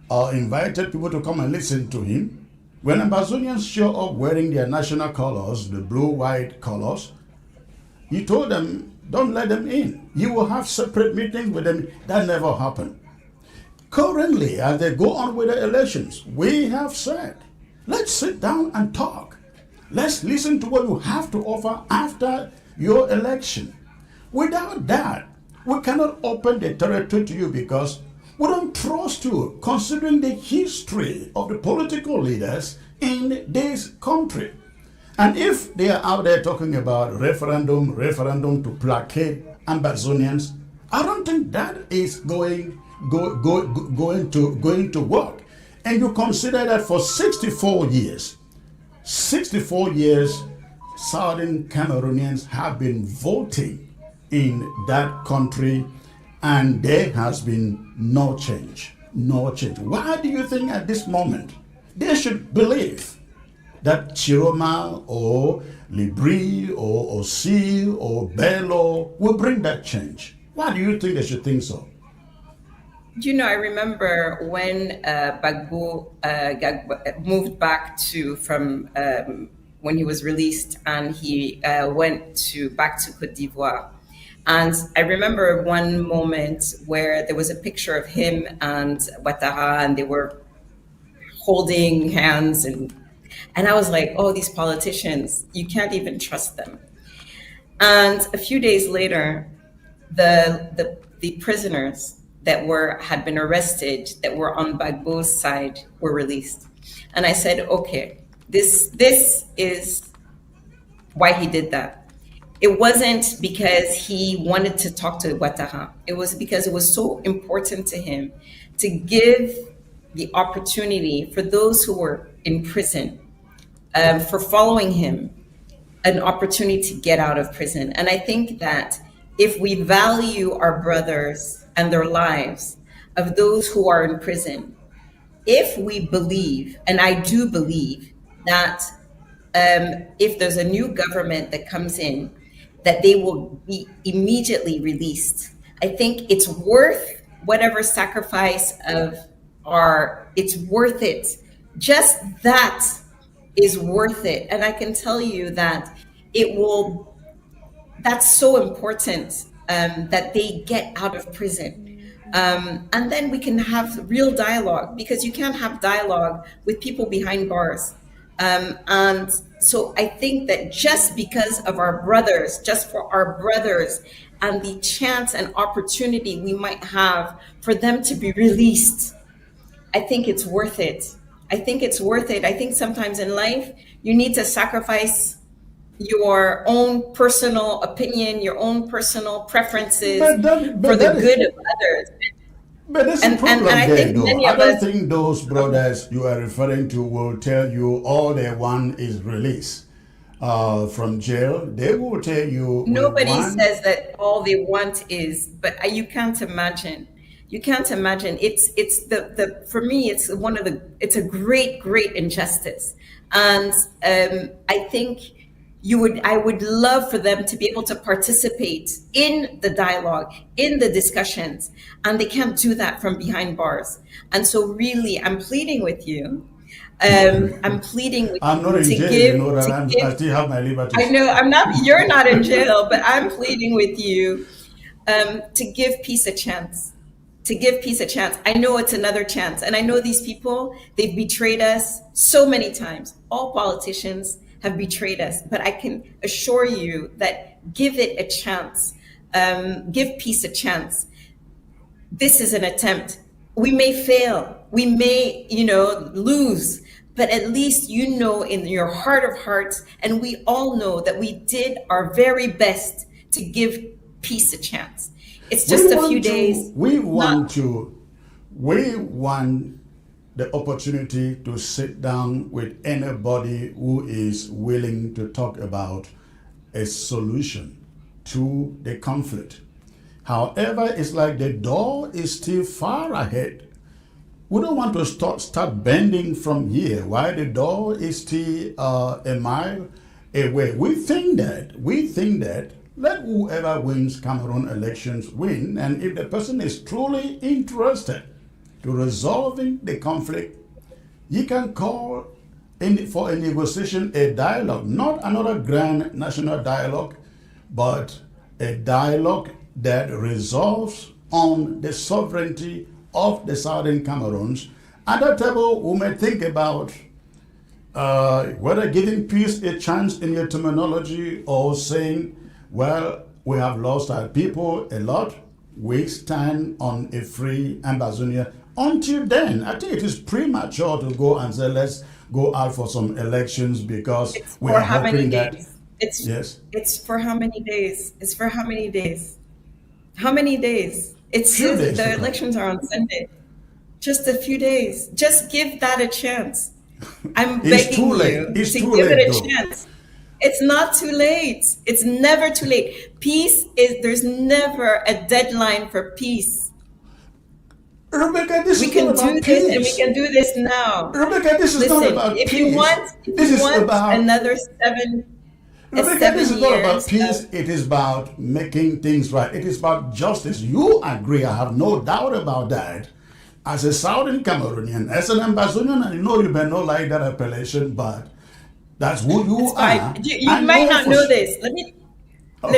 invited people to come and listen to him. When Ambazonians show up wearing their national colors, the blue-white colors, he told them, don't let them in. You will have separate meetings with them. That never happened. Currently, as they go on with the elections, we have said, let's sit down and talk. Let's listen to what you have to offer after your election. Without that, we cannot open the territory to you because we don't trust you, considering the history of the political leaders in this country. And if they are out there talking about referendum to placate Ambazonians, I don't think that is going to work. And you consider that for 64 years, Southern Cameroonians have been voting in that country, and there has been no change. Why do you think at this moment they should believe that Tchiroma or Libri or Osil or Bello will bring that change? Why do you think they should think so? I remember when Gbagbo moved back from when he was released, and he went back to Cote d'Ivoire. And I remember one moment where there was a picture of him and Ouattara, and they were holding hands, and I was like, oh, these politicians, you can't even trust them. And a few days later, the prisoners that had been arrested, that were on Gbagbo's side, were released. And I said, okay, this is why he did that. It wasn't because he wanted to talk to Ouattara. It was because it was so important to him to give the opportunity for those who were in prison, for following him, an opportunity to get out of prison. And I think that if we value our brothers and their lives of those who are in prison, if we believe, and I do believe, that if there's a new government that comes in, that they will be immediately released. I think it's worth whatever sacrifice it's worth it. Just that is worth it. And I can tell you that that's so important, that they get out of prison. And then we can have real dialogue, because you can't have dialogue with people behind bars. And so I think that just because of our brothers, just for our brothers, and the chance and opportunity we might have for them to be released, I think it's worth it. I think it's worth it. I think sometimes in life, you need to sacrifice your own personal opinion, your own personal preferences for the good of others. But there's a problem there, though. I don't think those brothers you are referring to will tell you all they want is release from jail. They will tell you. Nobody says that all they want is, but you can't imagine. You can't imagine. It's for me, it's a great injustice. And I think I would love for them to be able to participate in the dialogue, in the discussions, and they can't do that from behind bars. And so really, I'm pleading with you. I'm pleading with I'm not in jail, you know that I still have my liberty. I know you're not in jail, but I'm pleading with you to give peace a chance. To give peace a chance. I know it's another chance. And I know these people, they've betrayed us so many times. All politicians have betrayed us, but I can assure you that give it a chance. Give peace a chance. This is an attempt. We may fail. We may, lose, but at least in your heart of hearts, and we all know that we did our very best to give peace a chance. It's just a few days. We want the opportunity to sit down with anybody who is willing to talk about a solution to the conflict. However, it's like the door is still far ahead. We don't want to start bending from here while the door is still a mile away. We think that let whoever wins Cameroon elections win, and if the person is truly interested to resolving the conflict, you can call for a negotiation, a dialogue, not another grand national dialogue, but a dialogue that resolves on the sovereignty of the Southern Cameroons. At that table, we may think about whether giving peace a chance in your terminology, or saying, well, we have lost our people a lot. We stand on a free Ambazonian. Until then, I think it is premature to go and say, let's go out for some elections, because we are hoping that. It's for how many days? It's for how many days? How many days? The elections are on Sunday. Just a few days. Just give that a chance. I'm begging you to give it a chance. It's not too late. It's never too late. There's never a deadline for peace. Rebecca, this we is can not do about this, peace. And we can do this now. Rebecca, this is not about if peace. You want another 7 Rebecca, this is not about years peace. It is about making things right. It is about justice. You agree, I have no doubt about that. As a Southern Cameroonian, as an Ambazonian, and you may not like that appellation, but that's who you are. You might not know this.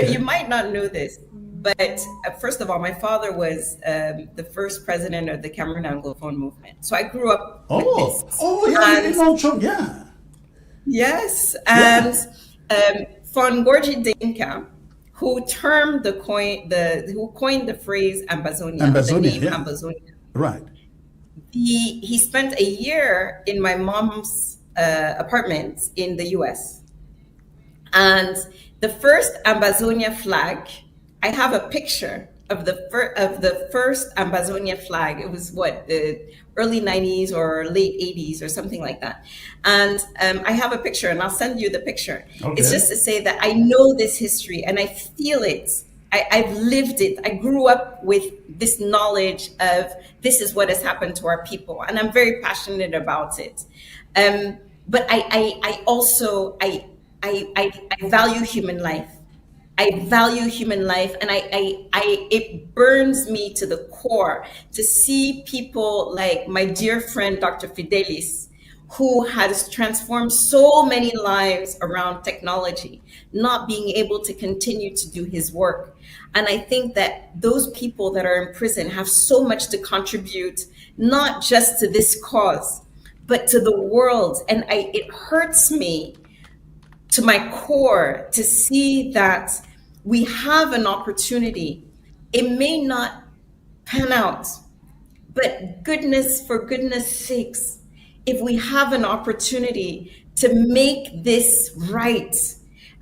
You might not know this. But first of all, my father was the first president of the Cameroon Anglophone movement. So I grew up with this. Yeah, And yeah. yes, Yeah. and Fongorji Dinka, who who coined the phrase Ambazonia, the Ambazonia, name yeah. Ambazonia. Right. He spent a year in my mom's apartment in the US. And the first Ambazonia flag, I have a picture of the first Ambazonia flag. It was what, the early 90s or late 80s or something like that. And I have a picture, and I'll send you the picture. Okay. It's just to say that I know this history and I feel it. I've lived it. I grew up with this knowledge of this is what has happened to our people, and I'm very passionate about it. But I also value human life. I value human life, and it burns me to the core to see people like my dear friend Dr. Fidelis, who has transformed so many lives around technology, not being able to continue to do his work. And I think that those people that are in prison have so much to contribute, not just to this cause, but to the world. And it hurts me to my core to see that we have an opportunity. It may not pan out, but for goodness sakes, if we have an opportunity to make this right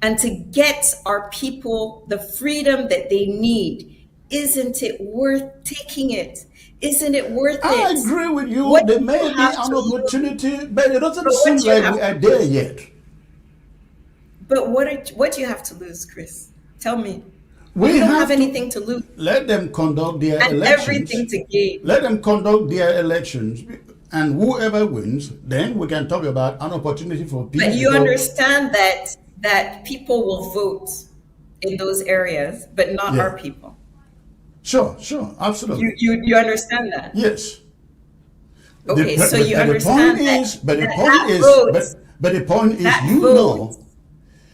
and to get our people the freedom that they need, isn't it worth taking it? Isn't it worth it? I agree with you. What There do may you be have an to lose? opportunity, but it doesn't But seem what do you like have we are to there lose? yet. But what do you have to lose, Chris? Tell me. We You don't have have to anything to lose let them conduct their and elections. everything to gain. Let them conduct their elections, and whoever wins, then we can talk about an opportunity for people. But to you go- understand that people will vote in those areas, but not Yeah. our people. Sure, absolutely. You understand that? Yes. Okay, so you But the understand point that is, but the that point is, vote, but the point is, that you vote know,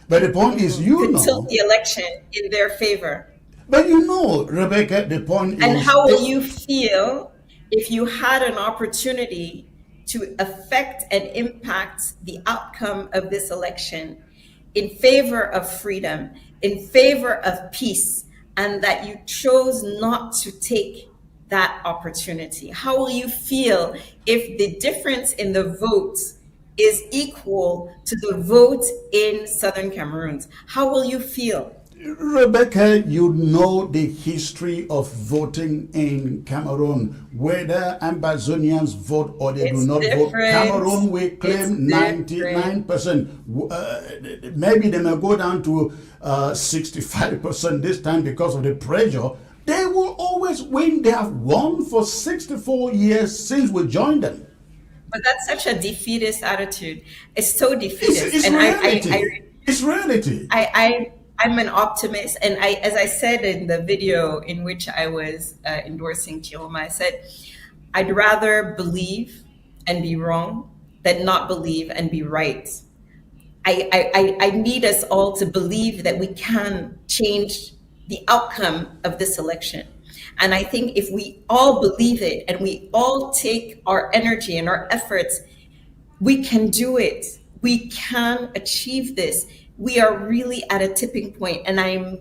but the point is, you could tilt know, the election in their favor. but you know, Rebecca, the point And is, how will you feel if you had an opportunity to affect and impact the outcome of this election in favor of freedom, in favor of peace, and that you chose not to take that opportunity? How will you feel if the difference in the votes is equal to the vote in Southern Cameroons? How will you feel? Rebecca, you know the history of voting in Cameroon, whether Ambazonians vote or they do It's not vote. different. Cameroon, we It's claim 99%. Maybe they may go down to 65% this time because of the pressure. They will always win. They have won for 64 years since we joined them. But that's such a defeatist attitude. It's so defeatist. It's And reality. It's reality. I'm an optimist, and as I said in the video in which I was endorsing Tchiroma, I said, I'd rather believe and be wrong than not believe and be right. I need us all to believe that we can change the outcome of this election. And I think if we all believe it and we all take our energy and our efforts, we can do it. We can achieve this. We are really at a tipping point, and I'm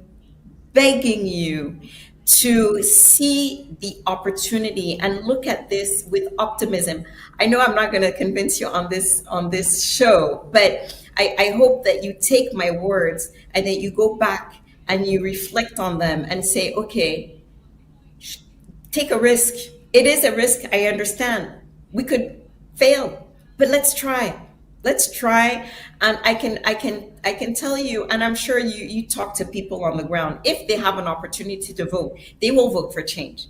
begging you to see the opportunity and look at this with optimism. I know I'm not going to convince you on this show, but I hope that you take my words and that you go back and you reflect on them and say, okay, take a risk. It is a risk, I understand. We could fail, but let's try. Let's try. And I can tell you, and I'm sure you talk to people on the ground, if they have an opportunity to vote, they will vote for change.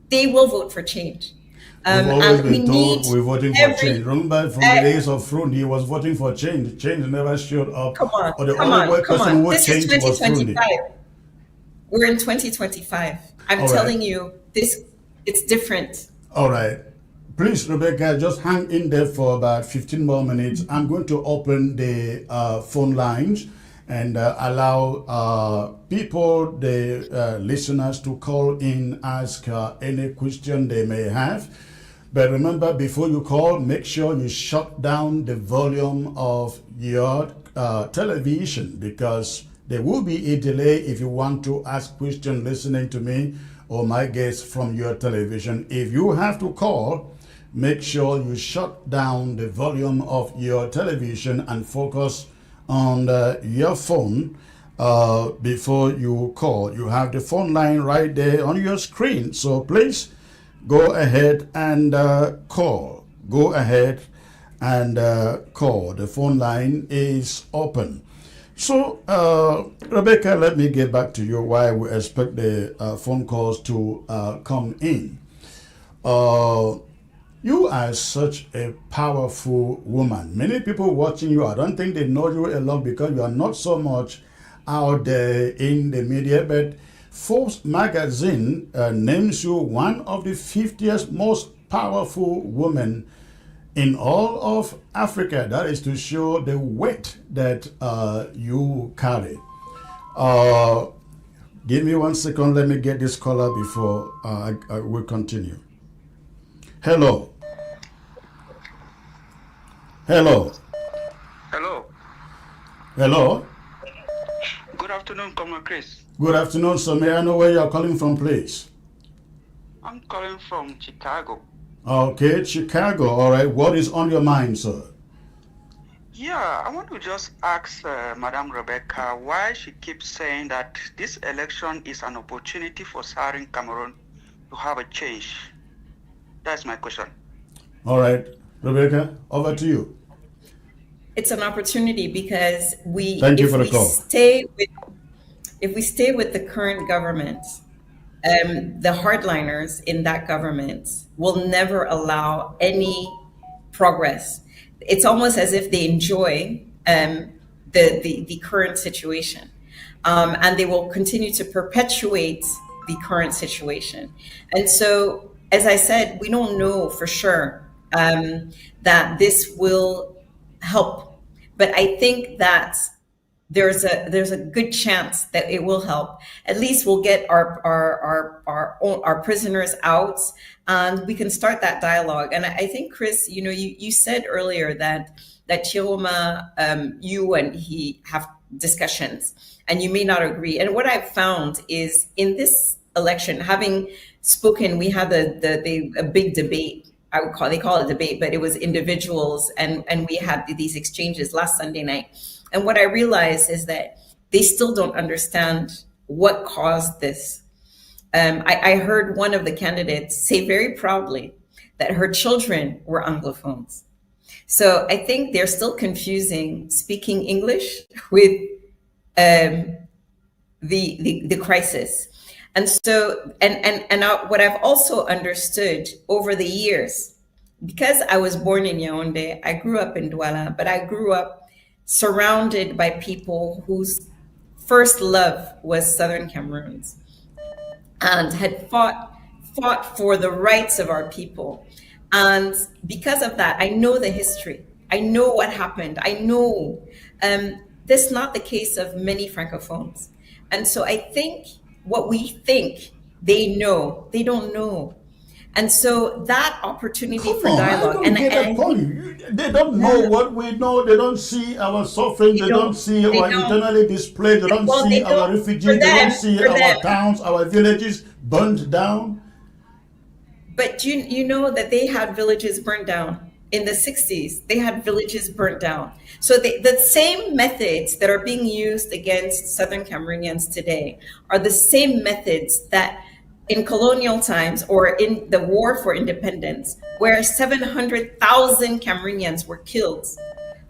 They will vote for change. We've always And been told we're voting for change. Remember from the days of Frundi, he was voting for change. Change never showed up. Come on, Or the come only on, come person on. who This is changed was Frundi. 2025. We're in 2025. I'm All right. telling you, it's different. All right. Please, Rebecca, just hang in there for about 15 more minutes. I'm going to open the phone lines, and allow people, the listeners, to call in, ask any question they may have. But remember, before you call, make sure you shut down the volume of your television, because there will be a delay if you want to ask questions listening to me or my guests from your television. If you have to call, make sure you shut down the volume of your television and focus on your phone before you call. You have the phone line right there on your screen, so please go ahead and call. Go ahead and call. The phone line is open. So, Rebecca, let me get back to you while we expect the phone calls to come in. You are such a powerful woman. Many people watching you, I don't think they know you a lot because you are not so much out there in the media, but Forbes magazine names you one of the 50th most powerful women in all of Africa. That is to show the weight that you carry. Give me 1 second. Let me get this caller before I will continue. Hello. Hello. Hello. Hello. Good afternoon, Comrade Chris. Good afternoon, sir. May I know where you are calling from, please? I'm calling from Chicago. Okay, Chicago. All right. What is on your mind, sir? Yeah, I want to just ask Madam Rebecca why she keeps saying that this election is an opportunity for Southern Cameroon to have a change. That's my question. All right. Rebecca, over to you. It's an opportunity because Thank you for the call. if we stay with the current government, the hardliners in that government will never allow any progress. It's almost as if they enjoy the current situation, and they will continue to perpetuate the current situation. And so, as I said, we don't know for sure that this will help, but I think that there's a good chance that it will help. At least we'll get our prisoners out, and we can start that dialogue. And I think, Chris, you said earlier that Tchiroma, you and he have discussions, and you may not agree. And what I've found is in this election, having spoken, we had a big debate. They call it debate, but it was individuals, and we had these exchanges last Sunday night. And what I realized is that they still don't understand what caused this. I heard one of the candidates say very proudly that her children were Anglophones. So I think they're still confusing speaking English with the crisis. And so, what I've also understood over the years, because I was born in Yaoundé, I grew up in Douala, but I grew up surrounded by people whose first love was Southern Cameroons and had fought for the rights of our people. And because of that, I know the history. I know what happened. I know this is not the case of many Francophones. And so I think what we think they know, they don't know. And so that opportunity for dialogue. I don't get a point. They don't know what we know. They don't see our suffering. They don't see our internally displaced. They don't see our refugees. They don't see our towns, our villages burned down. But you know that they had villages burned down. In the 60s, they had villages burnt down. So the same methods that are being used against Southern Cameroonians today are the same methods that in colonial times or in the war for independence, where 700,000 Cameroonians were killed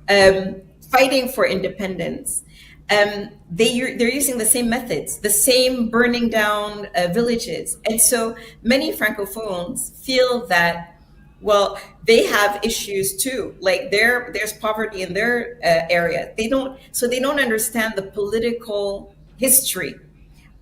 fighting for independence. They're using the same methods, the same burning down villages. And so many Francophones feel that, well, they have issues too. Like there's poverty in their area. They don't understand the political history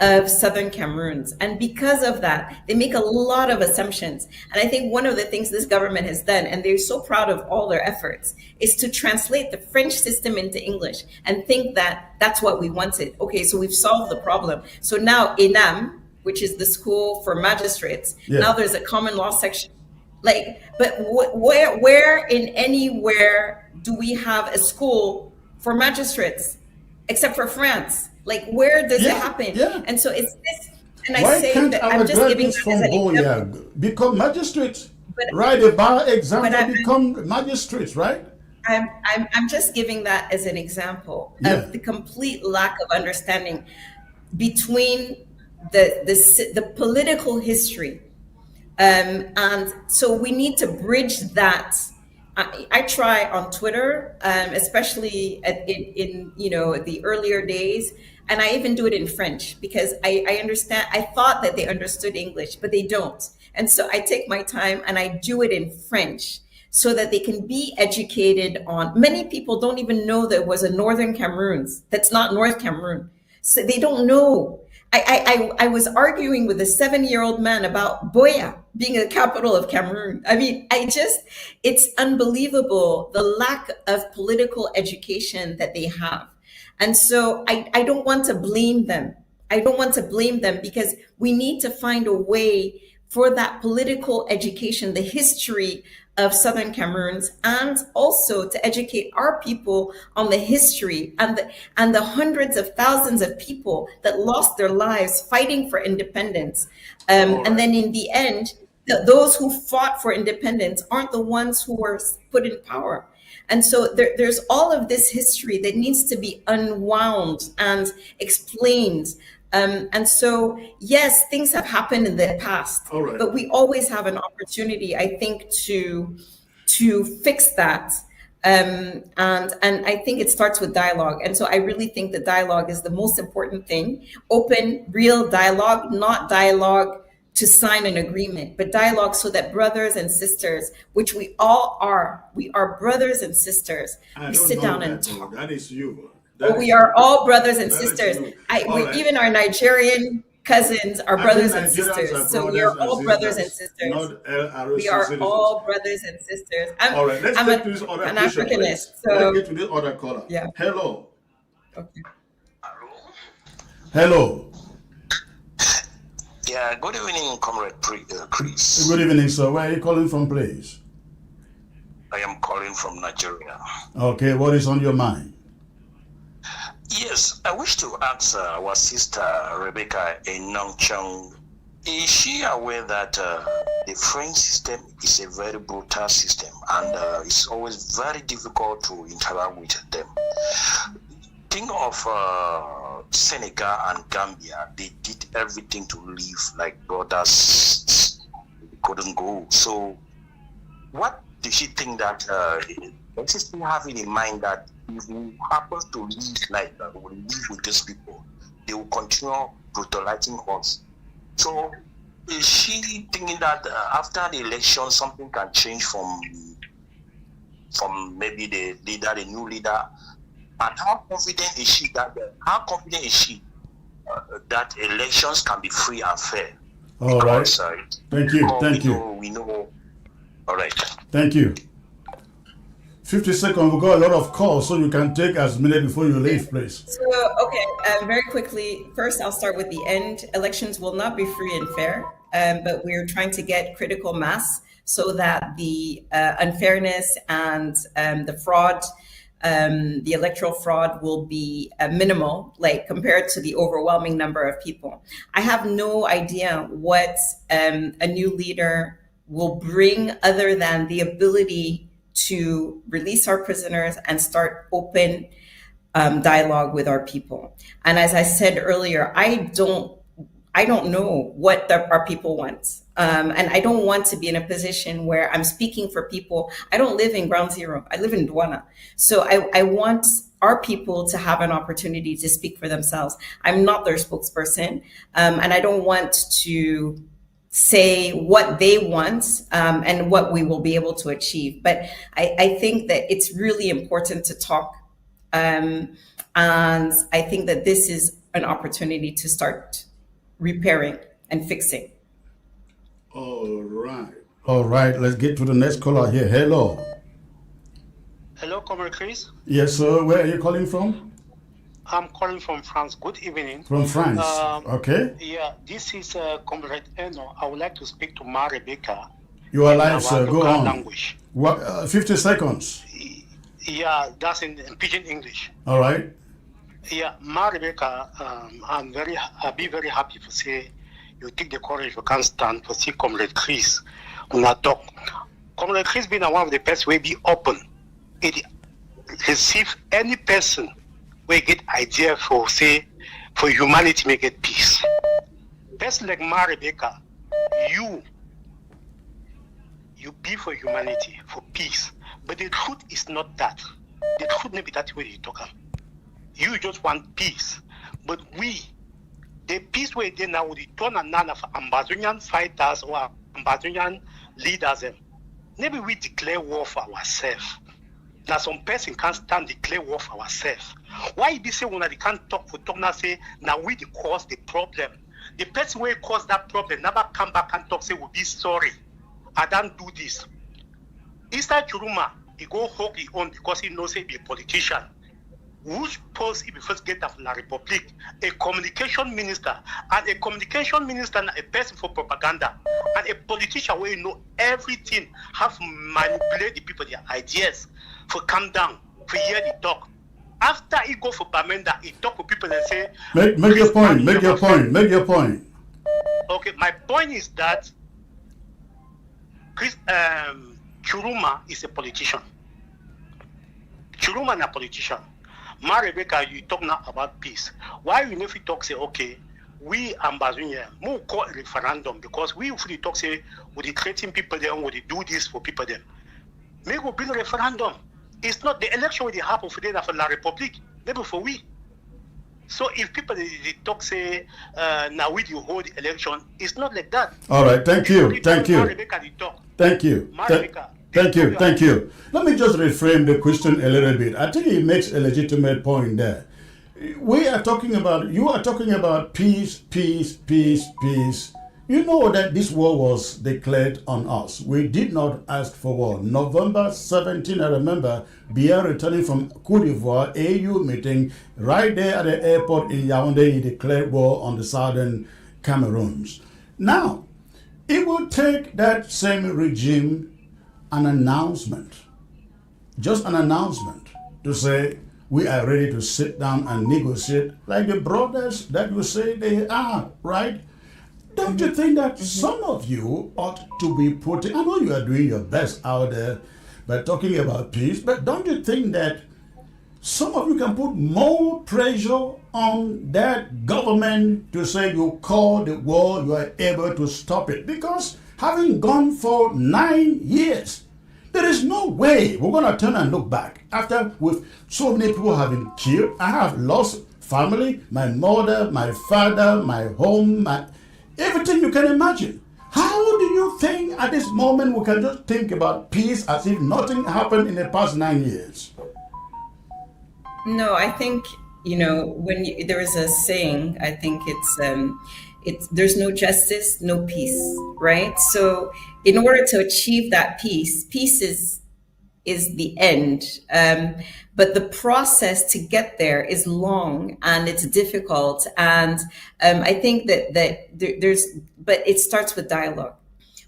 of Southern Cameroons. And because of that, they make a lot of assumptions. And I think one of the things this government has done, and they're so proud of all their efforts, is to translate the French system into English and think that that's what we wanted. Okay, so we've solved the problem. So now ENAM, which is the school for magistrates, now there's a common law section. Like, but where in anywhere do we have a school for magistrates except for France? Like, where does it happen? And so it's this, and Why I say can't that our I'm just giving graduates from Biya become magistrates? Write a bar exam and become magistrates, right? I'm just giving that as an example of the complete lack of understanding between the political history. And so we need to bridge that. I try on Twitter, especially in the earlier days, and I even do it in French because I understand. I thought that they understood English, but they don't. And so I take my time and I do it in French so that they can be educated on. Many people don't even know there was a Northern Cameroons. That's not North Cameroon. So they don't know. I was arguing with a 7-year-old man about Biya being the capital of Cameroon. I mean, it's unbelievable the lack of political education that they have. And so I don't want to blame them. I don't want to blame them because we need to find a way for that political education, the history of Southern Cameroons, and also to educate our people on the history and the hundreds of thousands of people that lost their lives fighting for independence. And then in the end, those who fought for independence aren't the ones who were put in power. And so there's all of this history that needs to be unwound and explained. And so, yes, things have happened in the past, but we always have an opportunity, I think, to fix that. And I think it starts with dialogue. And so I really think that dialogue is the most important thing. Open, real dialogue, not dialogue to sign an agreement, but dialogue so that brothers and sisters, which we all are, we are brothers and sisters. We sit down and talk. That is you. We are all brothers and sisters. Even our Nigerian cousins are brothers and sisters. So we are all brothers and sisters. We are all brothers and sisters. All right, let's get to this other an question, Africanist. So let's get to this other caller. Yeah. Hello. Okay. Hello. Yeah, good evening, Comrade Chris. Good evening, sir. Where are you calling from, please? I am calling from Nigeria. Okay, what is on your mind? Yes, I wish to ask our sister Rebecca Enongchang, is she aware that the French system is a very brutal system and it's always very difficult to interact with them? Think of Senegal and Gambia. They did everything to live like brothers. They couldn't go. So what does she think that does she still have it in mind that if we happen to live like that, we live with these people, they will continue brutalizing us? So is she thinking that after the election something can change from maybe the leader, the new leader? And how confident is she that that elections can be free and fair? All right. Thank you. Thank you. We know. All right. Thank you. 50 seconds. We've got a lot of calls, so you can take as many before you leave, please. So, okay, very quickly. First, I'll start with the end. Elections will not be free and fair, but we're trying to get critical mass so that the unfairness and the fraud, the electoral fraud will be minimal, like compared to the overwhelming number of people. I have no idea what a new leader will bring other than the ability to release our prisoners and start open dialogue with our people. And as I said earlier, I don't know what our people want. And I don't want to be in a position where I'm speaking for people. I don't live in Ground Zero. I live in Douala. So I want our people to have an opportunity to speak for themselves. I'm not their spokesperson. And I don't want to say what they want and what we will be able to achieve. But I think that it's really important to talk. And I think that this is an opportunity to start repairing and fixing. All right. All right, let's get to the next caller here. Hello. Hello, Comrade Chris. Yes, sir. Where are you calling from? I'm calling from France. Good evening. From France. Okay. Yeah, this is Comrade Eno. I would like to speak to Ma Rebecca You are in live, our sir. Go local on. language. What? 50 seconds. Yeah, that's in Pidgin English. All right. Yeah, Ma Rebecca, I'll be very happy to say you take the courage to can stand to see Comrade Chris on that talk. Comrade Chris being one of the best way be open. It receive any person we get idea for say for humanity make it peace. Person like Ma Rebecca, you be for humanity, for peace. But the truth is not that. The truth may be that way you talk. You just want peace. But we, the peace we did now, we turn and none of Ambazonian fighters or Ambazonian leaders. Maybe we declare war for ourselves. Now some person can't stand declare war for ourselves. Why be say when they can't talk for talk now say now we the cause the problem. The person who caused that problem never come back and talk say we'll be sorry. I don't do this. Issa Tchiroma, he go hug his own because he knows he be a politician. Which post he first get of La Republic, a communication minister, and a communication minister a person for propaganda, and a politician where you know everything, have manipulate the people, their ideas, for come down, for hear the talk. After he go for Bamenda, he talk to people and say, Make your point, make your point, make your point. Okay, my point is that Chris Tchiroma is a politician. Tchiroma is a politician. Ma Rebecca, you talk now about peace. Why you never talk say, okay, we Ambazonian, we call a referendum because we fully talk say, would they threaten people there, would they do this for people there? Maybe we'll build a referendum. It's not the election will happen for the for La Republic, maybe for we. So if people they talk say now we do hold the election, it's not like that. All right, thank you, thank you, thank you, thank you, thank you. Let me just reframe the question a little bit. I think he makes a legitimate point there. We are talking about, you are talking about peace, peace, peace, peace. You know that this war was declared on us. We did not ask for war. November 17, I remember, Biya returning from Côte d'Ivoire, AU meeting, right there at the airport in Yaoundé, he declared war on the Southern Cameroons. Now, it will take that same regime an announcement, just an announcement to say, we are ready to sit down and negotiate like the brothers that you say they are, right? Don't you think that some of you ought to be putting, I know you are doing your best out there by talking about peace, but don't you think that some of you can put more pressure on that government to say you call the war, you are able to stop it? Because having gone for 9 years, there is no way we're going to turn and look back after with so many people have been killed. I have lost family, my mother, my father, my home, everything you can imagine. How do you think at this moment we can just think about peace as if nothing happened in the past 9 years? No, I think, when there is a saying, I think it's there's no justice, no peace, right? So in order to achieve that peace is the end. But the process to get there is long and it's difficult. And I think that but it starts with dialogue.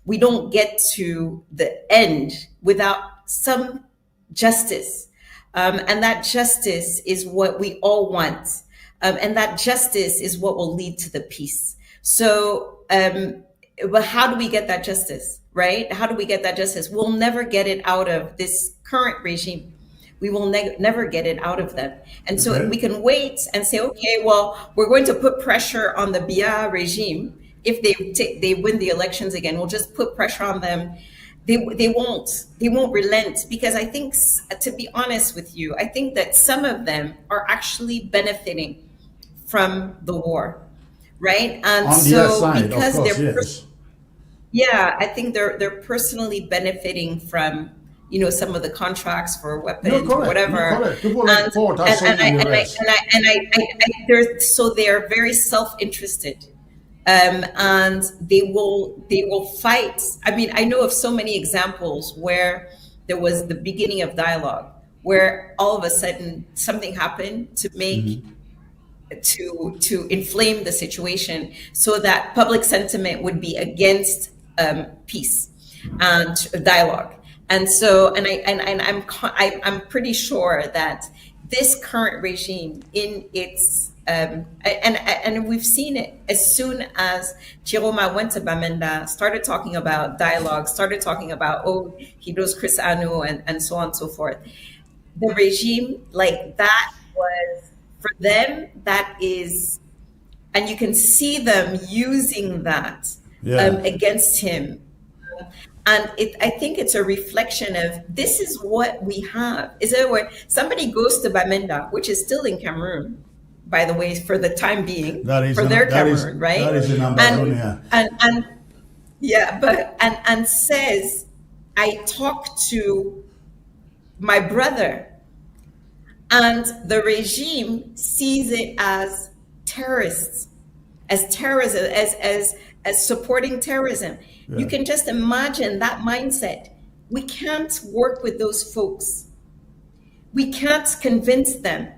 We don't get to the end without some justice. And that justice is what we all want. And that justice is what will lead to the peace. So, but how do we get that justice, right? How do we get that justice? We'll never get it out of this current regime. We will never get it out of them. And so we can wait and say, okay, well, we're going to put pressure on the Biya regime. If they win the elections again, we'll just put pressure on them. They won't relent, because I think, to be honest with you, I think that some of them are actually benefiting from the war, right? And on so the other side, because of course, they're yes. Yeah, I think they're personally benefiting from some of the contracts for weapons or whatever. People like Ford are they're very self-interested. and they will fight. I mean, I know of so many examples where there was the beginning of dialogue, where all of a sudden something happened to make to inflame the situation, so that public sentiment would be against peace and dialogue. And so, I'm pretty sure that this current regime, in its and we've seen it as soon as Tchiroma went to Bamenda, started talking about dialogue, started talking about, oh, he knows Chris Anu, and so on and so forth. The regime, like that, was for them, that is, and you can see them using that against him. And I think it's a reflection of, this is what we have. Is it where somebody goes to Bamenda, which is still in Cameroon, by the way, for the time being, for their Cameroon, right? That is in Ambazonia. And yeah, and says, I talked to my brother, and the regime sees it as terrorists, as terrorism, as supporting terrorism. Yeah. You can just imagine that mindset. We can't work with those folks. We can't convince them.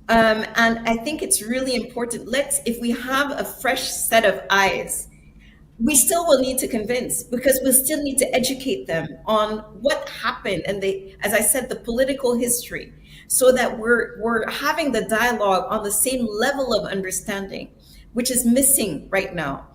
And I think it's really important. If we have a fresh set of eyes, we still will need to convince, because we still need to educate them on what happened, and as I said, the political history, so that we're having the dialogue on the same level of understanding, which is missing right now.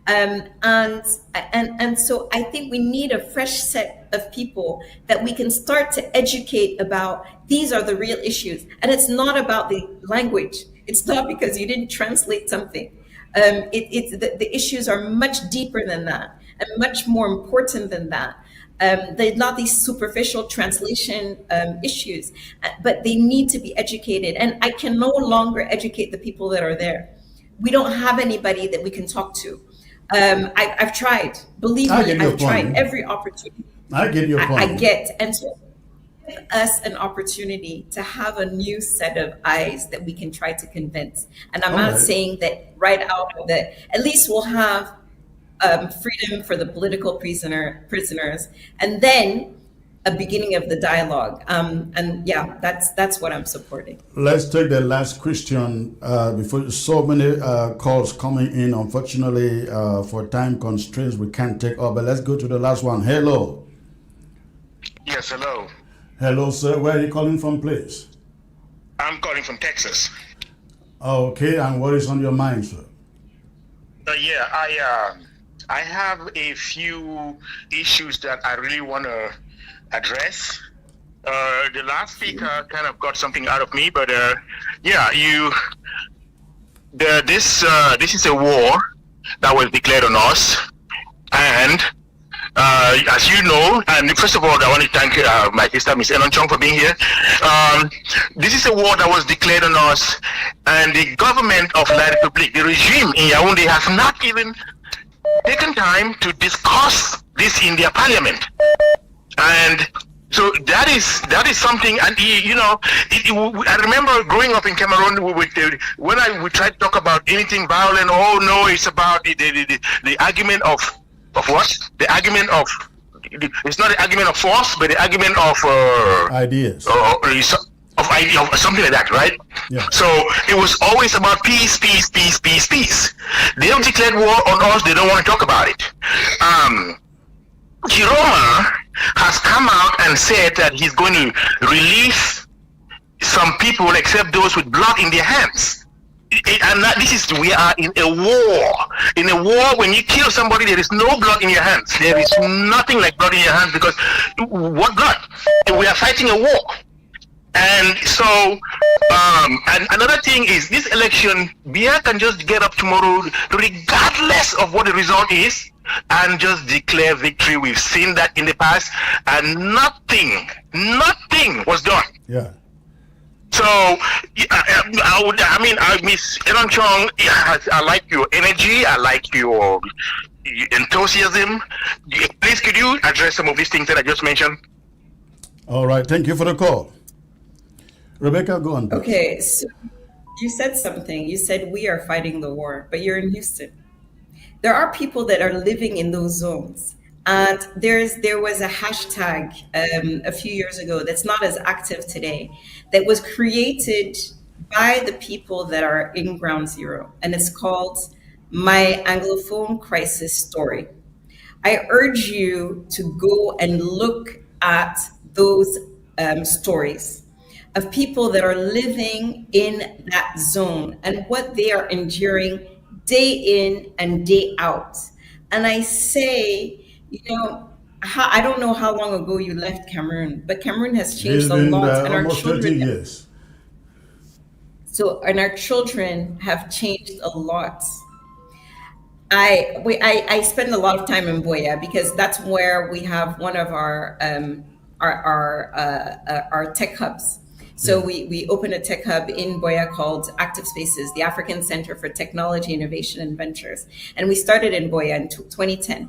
And so I think we need a fresh set of people that we can start to educate about, these are the real issues. And it's not about the language. It's not because you didn't translate something. The issues are much deeper than that, and much more important than that. They're not these superficial translation issues, but they need to be educated. And I can no longer educate the people that are there. We don't have anybody that we can talk to. I've tried. Believe me, I've tried every opportunity. I get your point. I get. And so give us an opportunity to have a new set of eyes that we can try to convince. And I'm not saying that right out of the, at least we'll have freedom for the political prisoners, and then a beginning of the dialogue. And yeah, that's what I'm supporting. Let's take the last question before so many calls coming in. Unfortunately, for time constraints, we can't take all, but let's go to the last one. Hello. Yes, hello. Hello, sir. Where are you calling from, please? I'm calling from Texas. Okay, and what is on your mind, sir? I have a few issues that I really want to address. The last speaker kind of got something out of me, but this is a war that was declared on us, and as you know, and first of all, I want to thank my sister, Miss Enon Chong, for being here. This is a war that was declared on us, and the government of La République, the regime in Yaoundé, has not even taken time to discuss this in their parliament. And so that is something, and I remember growing up in Cameroon, when we tried to talk about anything violent, oh no, it's about the argument of what? The argument of, it's not the argument of force, but the argument of ideas. Of idea, of something like that, right? Yeah. So it was always about peace, peace, peace, peace, peace. They have declared war on us, they don't want to talk about it. Tchiroma has come out and said that he's going to release some people except those with blood in their hands. And we are in a war. In a war, when you kill somebody, there is no blood in your hands. There is nothing like blood in your hands, because what blood? We are fighting a war. And so, and another thing is, this election, Biya can just get up tomorrow, regardless of what the result is, and just declare victory. We've seen that in the past, and nothing was done. Yeah. So, I Miss Enon Chong, I like your energy, I like your enthusiasm. Please, could you address some of these things that I just mentioned? All right, thank you for the call. Rebecca, go on, please. Okay, so you said something. You said we are fighting the war, but you're in Houston. There are people that are living in those zones. And there was a hashtag a few years ago that's not as active today, that was created by the people that are in Ground Zero, and it's called My Anglophone Crisis Story. I urge you to go and look at those stories of people that are living in that zone and what they are enduring day in and day out. And I say, I don't know how long ago you left Cameroon, but Cameroon has It's changed a been lot, and our almost 30 children. years. And our children have changed a lot. I spend a lot of time in Biya because that's where we have one of our tech hubs. So we opened a tech hub in Biya called Active Spaces, the African Center for Technology, Innovation, and Ventures. And we started in Biya in 2010.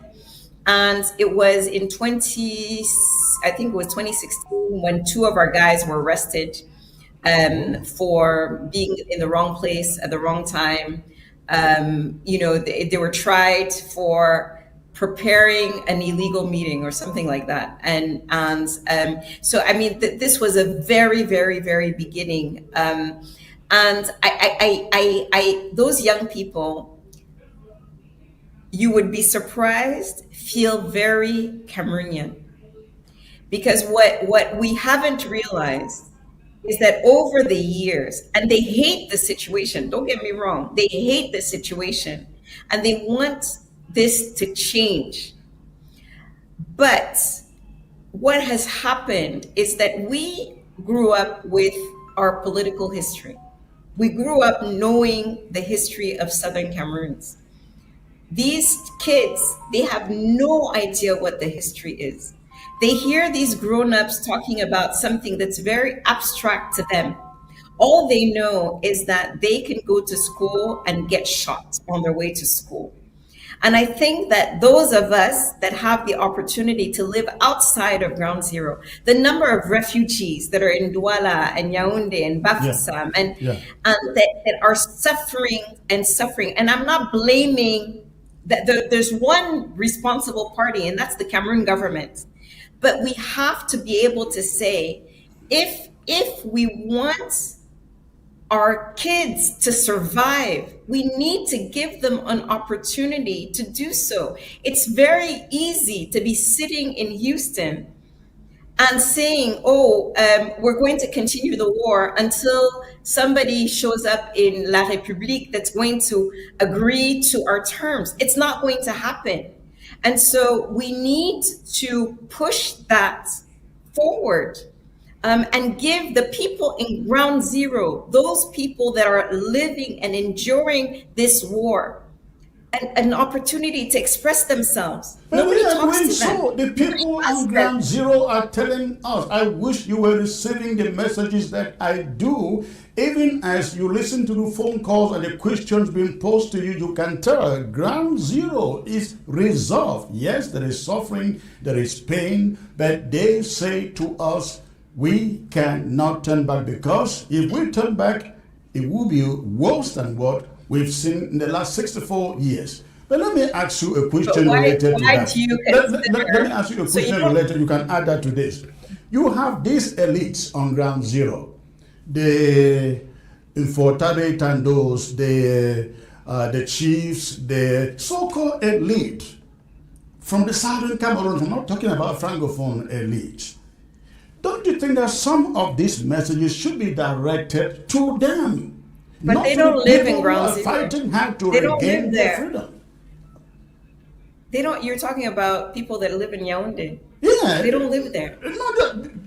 And it was in 2016 when two of our guys were arrested for being in the wrong place at the wrong time. They were tried for preparing an illegal meeting or something like that. So, I mean, this was a very, very, very beginning. And those young people, you would be surprised, feel very Cameroonian. Because what we haven't realized is that over the years, and they hate the situation, don't get me wrong, they hate the situation, and they want this to change. But what has happened is that we grew up with our political history. We grew up knowing the history of Southern Cameroons. These kids, they have no idea what the history is. They hear these grown-ups talking about something that's very abstract to them. All they know is that they can go to school and get shot on their way to school. And I think that those of us that have the opportunity to live outside of Ground Zero, the number of refugees that are in Douala and Yaoundé and Bafoussam and that are suffering, and I'm not blaming that there's one responsible party, and that's the Cameroon government. But we have to be able to say, if we want our kids to survive, we need to give them an opportunity to do so. It's very easy to be sitting in Houston and saying, we're going to continue the war until somebody shows up in La République that's going to agree to our terms. It's not going to happen. And so we need to push that forward and give the people in Ground Zero, those people that are living and enduring this war, an opportunity to express themselves. But Nobody we are talks doing to them. so. The people on Ground Zero are telling us. I wish you were receiving the messages that I do. Even as you listen to the phone calls and the questions being posed to you, you can tell Ground Zero is resolved. Yes, there is suffering, there is pain, but they say to us, we cannot turn back, because if we turn back, it will be worse than what we've seen in the last 64 years. But let me ask you a question related to that. Let me ask you a question related. You can add that to this. You have these elites on Ground Zero, the Infortabe Tandos, the chiefs, the so-called elite from the Southern Cameroons. I'm not talking about Francophone elite. Don't you think that some of these messages should be directed to them? But they don't live in Ground Zero. Fighting hard to regain their freedom. They don't. You're talking about people that live in Yaoundé. Yeah, they don't live there.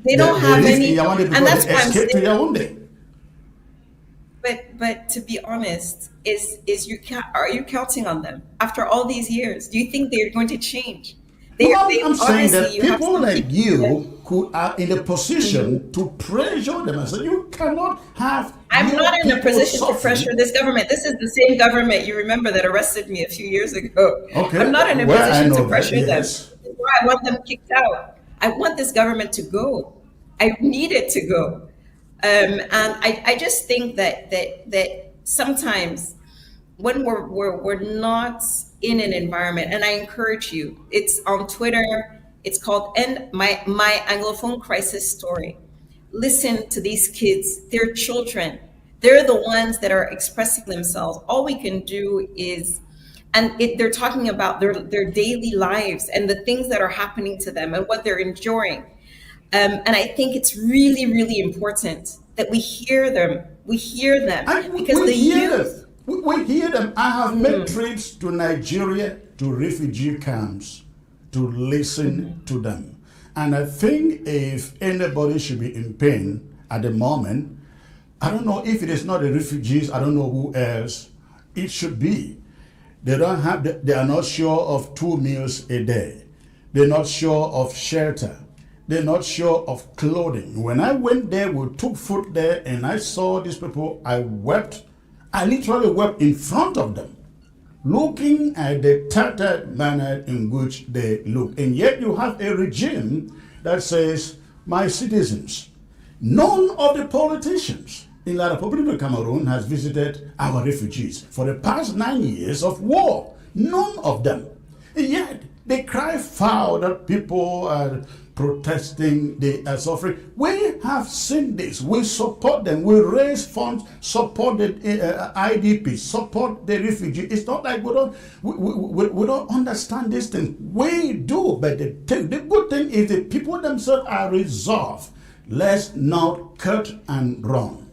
They don't have any, and that's why I'm saying. To Yaoundé. But to be honest, are you counting on them after all these years? Do you think they're going to change? I'm saying that people like you who are in a position to pressure them and say you cannot have. I'm not in a position to pressure this government. This is the same government, you remember, that arrested me a few years ago. Okay. I'm not in a position to pressure them. Yes. That's why I want them kicked out. I want this government to go. I need it to go. And I just think that sometimes when we're not in an environment, and I encourage you, it's on Twitter, it's called End My Anglophone Crisis Story. Listen to these kids, they're children. They're the ones that are expressing themselves. All we can do is, they're talking about their daily lives and the things that are happening to them and what they're enduring. And I think it's really, really important that we hear them. We hear them because the youth. We hear them. I have made trips to Nigeria, to refugee camps, to listen to them. And I think if anybody should be in pain at the moment, I don't know if it is not the refugees, I don't know who else it should be. They are not sure of 2 meals a day. They're not sure of shelter. They're not sure of clothing. When I went there, we took food there and I saw these people, I wept. I literally wept in front of them, looking at the tattered manner in which they look. And yet you have a regime that says, my citizens, none of the politicians in La Republic of Cameroon has visited our refugees for the past 9 years of war. None of them. And yet they cry foul that people are protesting, they are suffering. We have seen this. We support them. We raise funds, support the IDP, support the refugee. It's not like we don't understand this thing. We do, but the good thing is the people themselves are resolved. Let's not cut and run.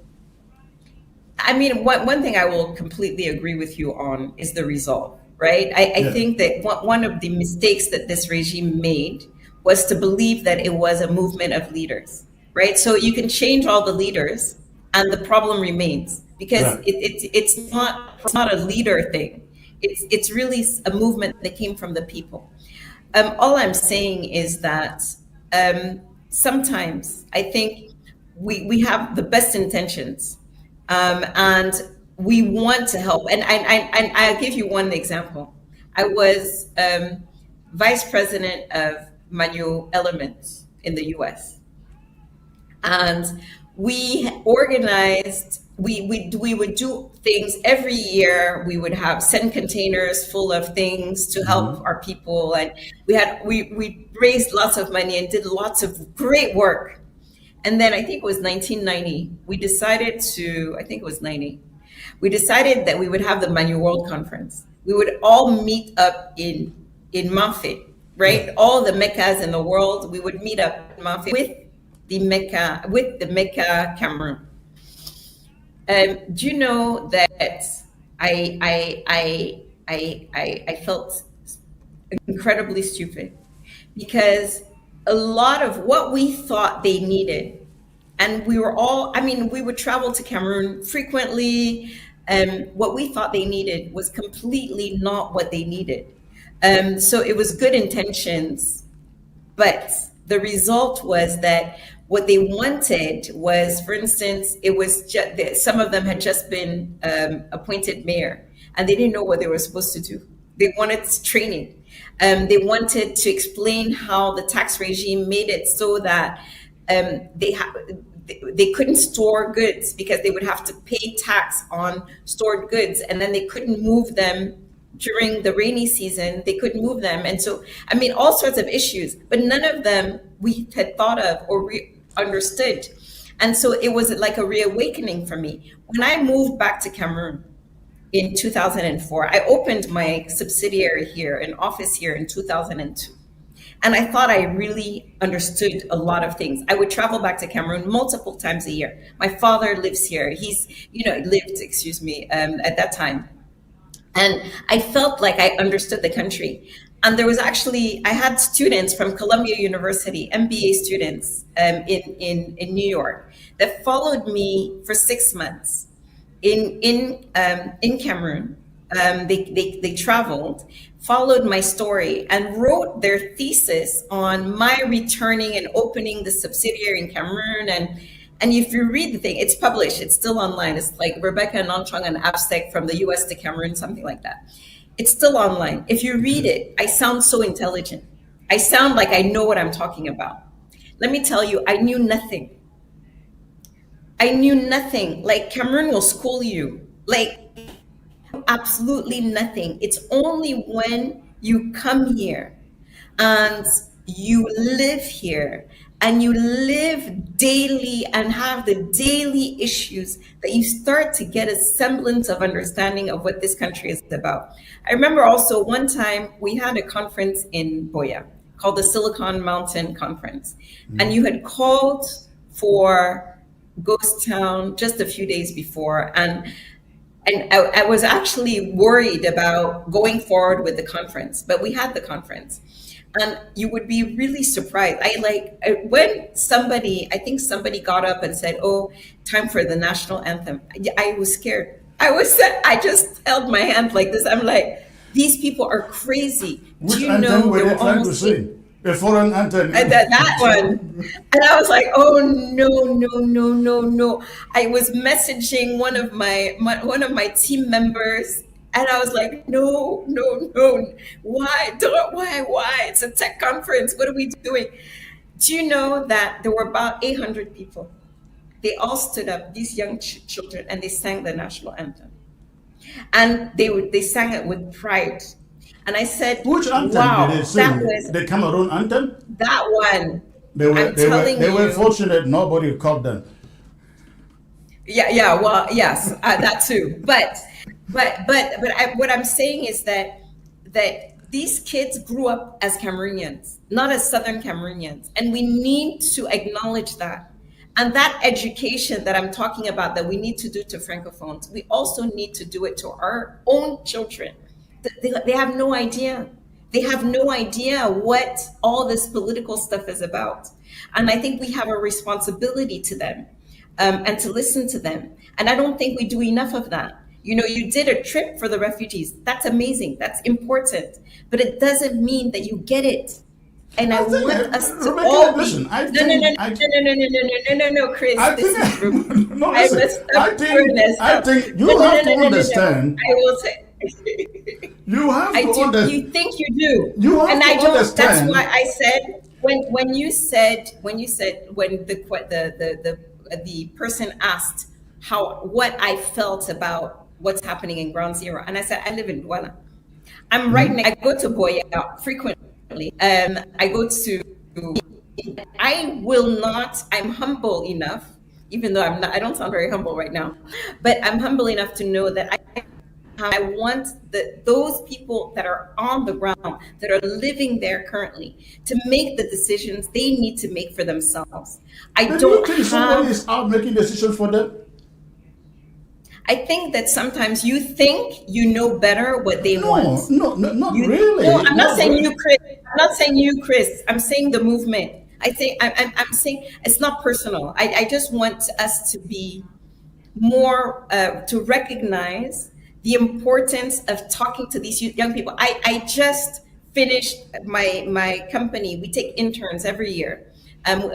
I mean, one thing I will completely agree with you on is the resolve, right? I think that one of the mistakes that this regime made was to believe that it was a movement of leaders, right? So you can change all the leaders and the problem remains because it's not a leader thing. It's really a movement that came from the people. All I'm saying is that sometimes I think we have the best intentions and we want to help. And I'll give you one example. I was vice president of Manual Elements in the US. And we organized, we would do things every year. We would send containers full of things to help our people. And we raised lots of money and did lots of great work. And then I think it was 1990, we decided that we would have the Manu World Conference. We would all meet up in Manfit. Right, all the Meccas in the world, we would meet up in Manfit with the Mecca Cameroon. Do you know that I felt incredibly stupid because a lot of what we thought they needed, and we would travel to Cameroon frequently, and what we thought they needed was completely not what they needed. So it was good intentions, but the result was that what they wanted was, for instance, it was just some of them had just been appointed mayor, and they didn't know what they were supposed to do. They wanted training. They wanted to explain how the tax regime made it so that they couldn't store goods because they would have to pay tax on stored goods, and then they couldn't move them during the rainy season. They couldn't move them. And so, I mean, all sorts of issues, but none of them we had thought of or understood. And so it was like a reawakening for me. When I moved back to Cameroon in 2004, I opened my subsidiary here, an office here in 2002. And I thought I really understood a lot of things. I would travel back to Cameroon multiple times a year. My father lives here. Lived at that time. And I felt like I understood the country. And there was I had students from Columbia University, MBA students in New York that followed me for 6 months in Cameroon. They traveled, followed my story, and wrote their thesis on my returning and opening the subsidiary in Cameroon. And if you read the thing, it's published, it's still online. It's like Rebecca Nonchong, an abstract from the US to Cameroon, something like that. It's still online. If you read it, I sound so intelligent. I sound like I know what I'm talking about. Let me tell you, I knew nothing. Like Cameroon will school you. Like absolutely nothing. It's only when you come here and you live here and you live daily and have the daily issues that you start to get a semblance of understanding of what this country is about. I remember also one time we had a conference in Biya called the Silicon Mountain Conference, and you had called for Ghost Town just a few days before, and I was actually worried about going forward with the conference, but we had the conference. And you would be really surprised. When I think somebody got up and said, "Oh, time for the national anthem." I was scared. I just held my hand like this. I'm like, these people are crazy. Which anthem were they trying to sing? A foreign anthem. That one. And I was like, oh no. I was messaging one of my team members, and I was like, no. Why? It's a tech conference. What are we doing? Do you know that there were about 800 people? They all stood up, these young children, and they sang the national anthem. And they sang it with pride. And I said, which anthem wow, did they sing? that was the Cameroon anthem? That one. They were fortunate nobody caught them. Yeah. Well, yes, that too. But what I'm saying is that these kids grew up as Cameroonians, not as Southern Cameroonians, and we need to acknowledge that. And that education that I'm talking about that we need to do to Francophones, we also need to do it to our own children. They have no idea. They have no idea what all this political stuff is about. And I think we have a responsibility to them and to listen to them. And I don't think we do enough of that. You know, you did a trip for the refugees. That's amazing. That's important. But it doesn't mean that you get it. And I want us to all listen, no, Chris. I think you have to understand. I will say. You have to understand. You think you do. You have and to I don't. understand. That's why I said when the person asked what I felt about what's happening in Ground Zero, and I said I live in Douala. I'm right next. I go to Biya frequently. I go to. I will not. I'm humble enough, even though I'm not. I don't sound very humble right now, but I'm humble enough to know that I want those people that are on the ground, that are living there currently, to make the decisions they need to make for themselves. Do you think somebody is out making decisions for them? I think that sometimes you think you know better what they want. No, not really. No, I'm not saying you, Chris. I'm not saying you, Chris. I'm saying the movement. I'm saying it's not personal. I just want us to be more to recognize the importance of talking to these young people. I just finished my company. We take interns every year.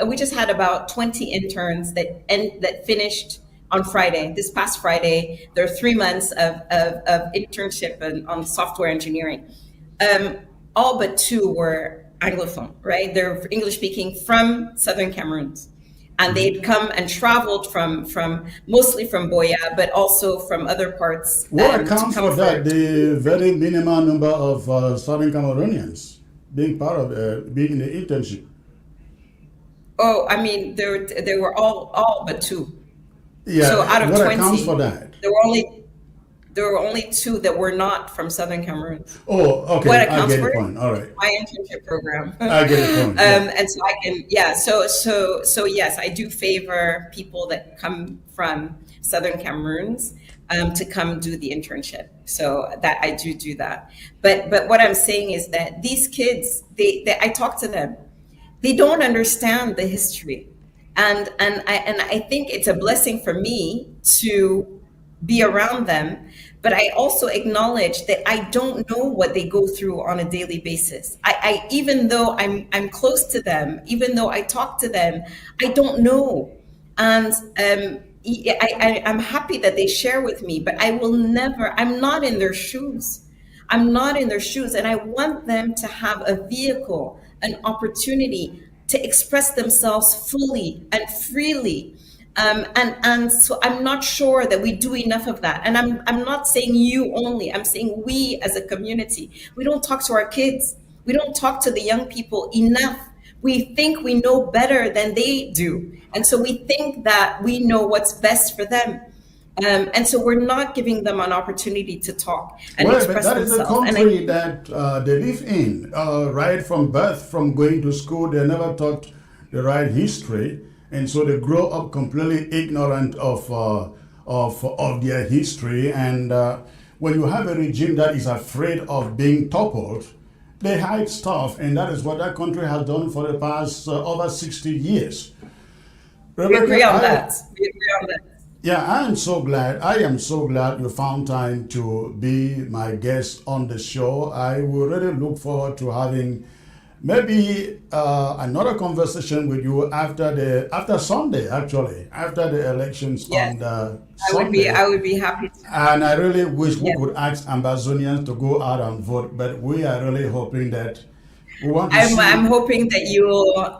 We just had about 20 interns that finished on Friday. This past Friday, there are 3 months of internship on software engineering. All but 2 were Anglophone, right? They're English speaking from Southern Cameroons. And they'd come and traveled from mostly from Biya, but also from other parts. What accounts for that? The very minimal number of Southern Cameroonians being part of being in the internship. Oh, I mean, there were all but 2. Yeah. So out of what 20, accounts for that? There were only 2 that were not from Southern Cameroon. Oh, okay. What I accounts get for the point. All right. My internship program. I get the point. And so I can, So yes, I do favor people that come from Southern Cameroons to come do the internship. So that I do that. But what I'm saying is that these kids, I talk to them, they don't understand the history, and I think it's a blessing for me to be around them. But I also acknowledge that I don't know what they go through on a daily basis. I even though I'm close to them, even though I talk to them, I don't know. And I'm happy that they share with me, but I will never, I'm not in their shoes. I'm not in their shoes. And I want them to have a vehicle, an opportunity to express themselves fully and freely. And so I'm not sure that we do enough of that. And I'm not saying you only. I'm saying we as a community. We don't talk to our kids. We don't talk to the young people enough. We think we know better than they do, and so we think that we know what's best for them. And so we're not giving them an opportunity to talk and Well, but express that is the themselves. country that they live in. Right from birth, from going to school, they're never taught the right history, and so they grow up completely ignorant of their history. And when you have a regime that is afraid of being toppled, they hide stuff, and that is what that country has done for the past over 60 years. We agree on that. We agree on that. Yeah, I am so glad you found time to be my guest on the show. I will really look forward to having maybe another conversation with you after Sunday, actually, after the elections Yes. on the Sunday. I would be happy to. And I really wish we Yes. could ask Ambazonians to go out and vote, but we are really hoping that we want to see. I'm hoping that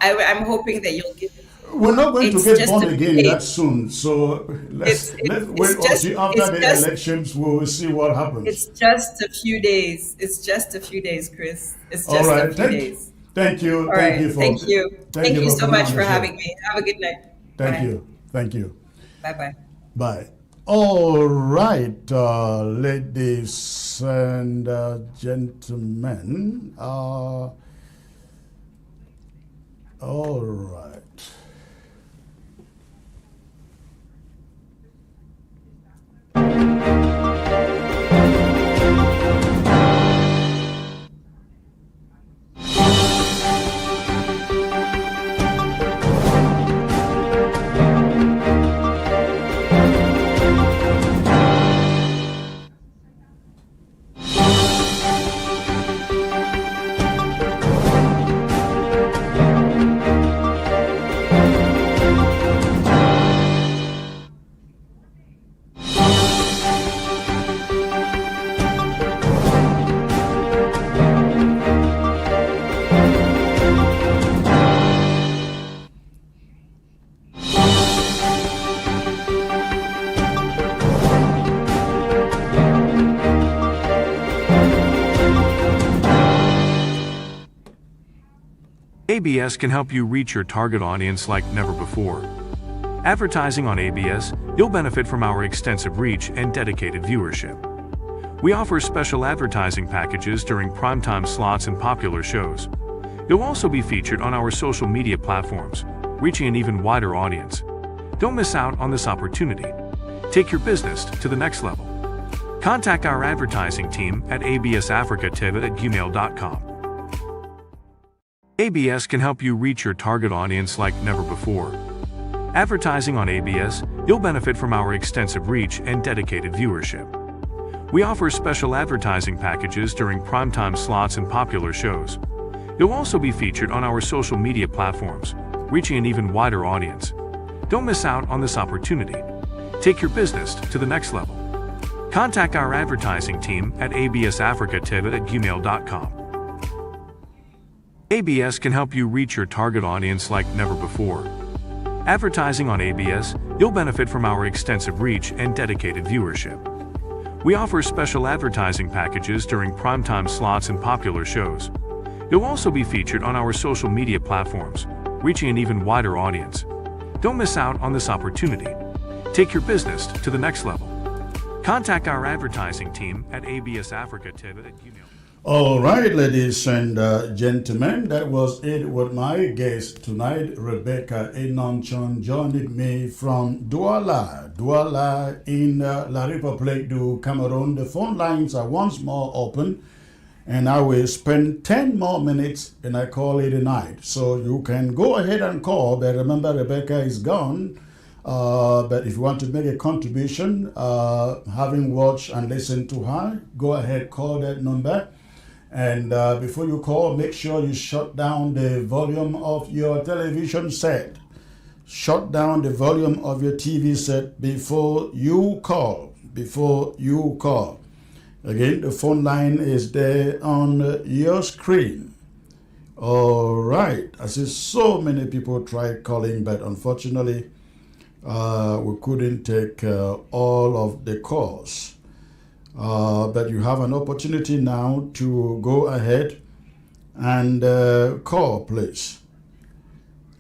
I'm hoping that you'll give. We're not going to It's get just born a again few that days. soon, so let's wait until after the elections. We will see what happens. It's just a few days. It's just a few days, Chris. It's All just right, a few days. thank you, All thank right. you for Thank you. Thank you so coming much on for the show. having me. Have a good night. Thank Bye. you, thank you. Bye-bye. Bye. All right, ladies and gentlemen. All right. ABS can help you reach your target audience like never before. Advertising on ABS, you'll benefit from our extensive reach and dedicated viewership. We offer special advertising packages during primetime slots and popular shows. You'll also be featured on our social media platforms, reaching an even wider audience. Don't miss out on this opportunity. Take your business to the next level. Contact our advertising team at absafricatv@gmail.com. ABS can help you reach your target audience like never before. Advertising on ABS, you'll benefit from our extensive reach and dedicated viewership. We offer special advertising packages during primetime slots and popular shows. You'll also be featured on our social media platforms, reaching an even wider audience. Don't miss out on this opportunity. Take your business to the next level. Contact our advertising team at absafricatv@gmail.com. ABS can help you reach your target audience like never before. Advertising on ABS, you'll benefit from our extensive reach and dedicated viewership. We offer special advertising packages during primetime slots and popular shows. You'll also be featured on our social media platforms, reaching an even wider audience. Don't miss out on this opportunity. Take your business to the next level. Contact our advertising team at absafricatv@gmail.com. All right, ladies and gentlemen, that was it with my guest tonight, Rebecca Enonchon, joining me from Douala in La République du Cameroon. The phone lines are once more open, and I will spend 10 more minutes and I call it a night. So you can go ahead and call, but remember Rebecca is gone. But if you want to make a contribution, having watched and listened to her, go ahead, call that number. And before you call, make sure you shut down the volume of your television set. Shut down the volume of your TV set before you call. Again, the phone line is there on your screen. All right. I see so many people tried calling, but unfortunately, we couldn't take all of the calls. But you have an opportunity now to go ahead and call, please.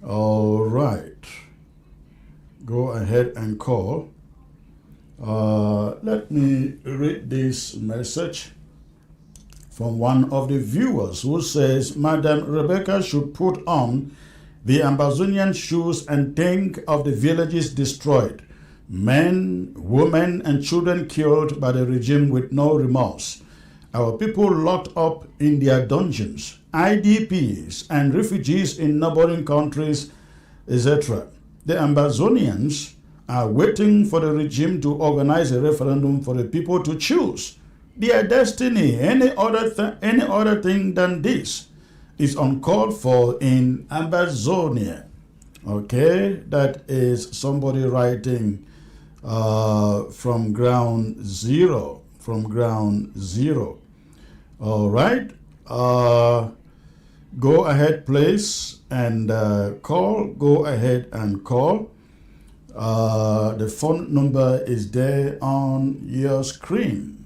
All right. Go ahead and call. Let me read this message from one of the viewers who says, Madam Rebecca should put on the Ambazonian shoes and think of the villages destroyed, men, women, and children killed by the regime with no remorse, our people locked up in their dungeons, IDPs and refugees in neighboring countries, etc. The Ambazonians are waiting for the regime to organize a referendum for the people to choose their destiny. Any other thing than this is uncalled for in Ambazonia. Okay, that is somebody writing from ground zero. From ground zero. All right. Go ahead, please, and call. Go ahead and call. The phone number is there on your screen.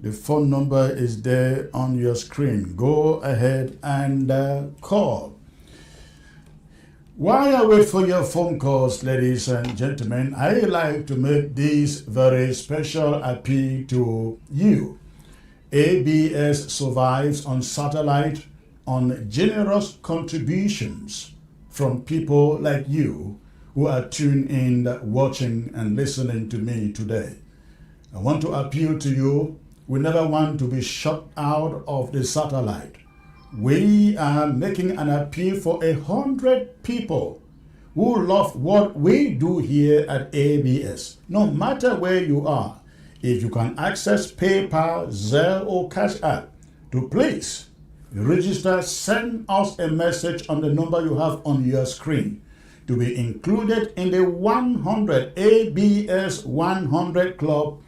The phone number is there on your screen. Go ahead and call. While I wait for your phone calls, ladies and gentlemen, I like to make this very special appeal to you. ABS survives on satellite on generous contributions from people like you who are tuned in, watching and listening to me today. I want to appeal to you. We never want to be shut out of the satellite. We are making an appeal for 100 people who love what we do here at ABS. No matter where you are, if you can access PayPal, Zelle, or Cash App, to please register, send us a message on the number you have on your screen to be included in the 100 ABS 100 Club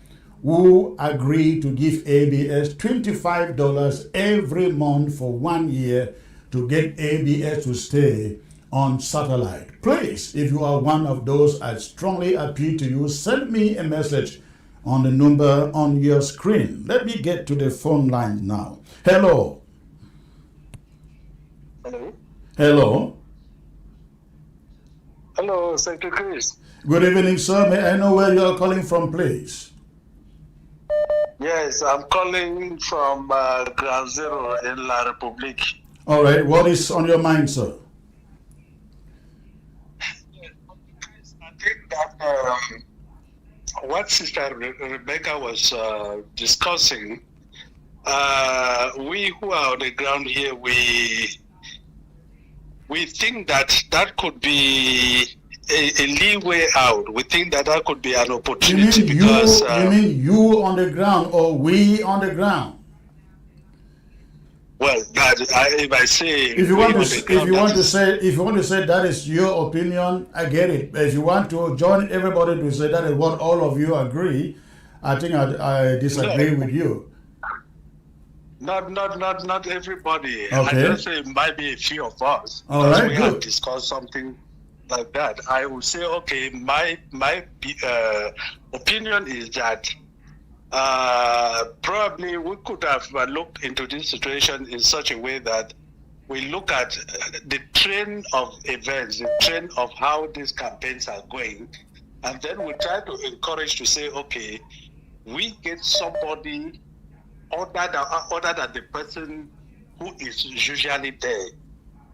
who agree to give ABS $25 every month for 1 year to get ABS to stay on satellite. Please, if you are one of those, I strongly appeal to you, send me a message on the number on your screen. Let me get to the phone line now. Hello. Hello. Hello. Hello, Secretary Chris. Good evening, sir. May I know where you are calling from, please? Yes, I'm calling from Ground Zero in La Republique. All right. What is on your mind, sir? I think that what Sister Rebecca was discussing, we who are on the ground here, we think that could be a leeway out. We think that could be an opportunity because you mean you on the ground or we on the ground? Well, if I say if you want to say that is your opinion, I get it. But if you want to join everybody to say that is what all of you agree, I think I disagree with you. Not everybody. Okay. I just say it might be a few of us. All right, we good. have discussed something like that. I would say, okay, my opinion is that probably we could have looked into this situation in such a way that we look at the trend of events, the trend of how these campaigns are going, and then we try to encourage to say, okay, we get somebody other than the person who is usually there.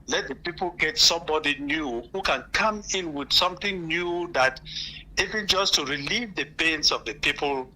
Let the people get somebody new who can come in with something new that even just to relieve the pains of the people.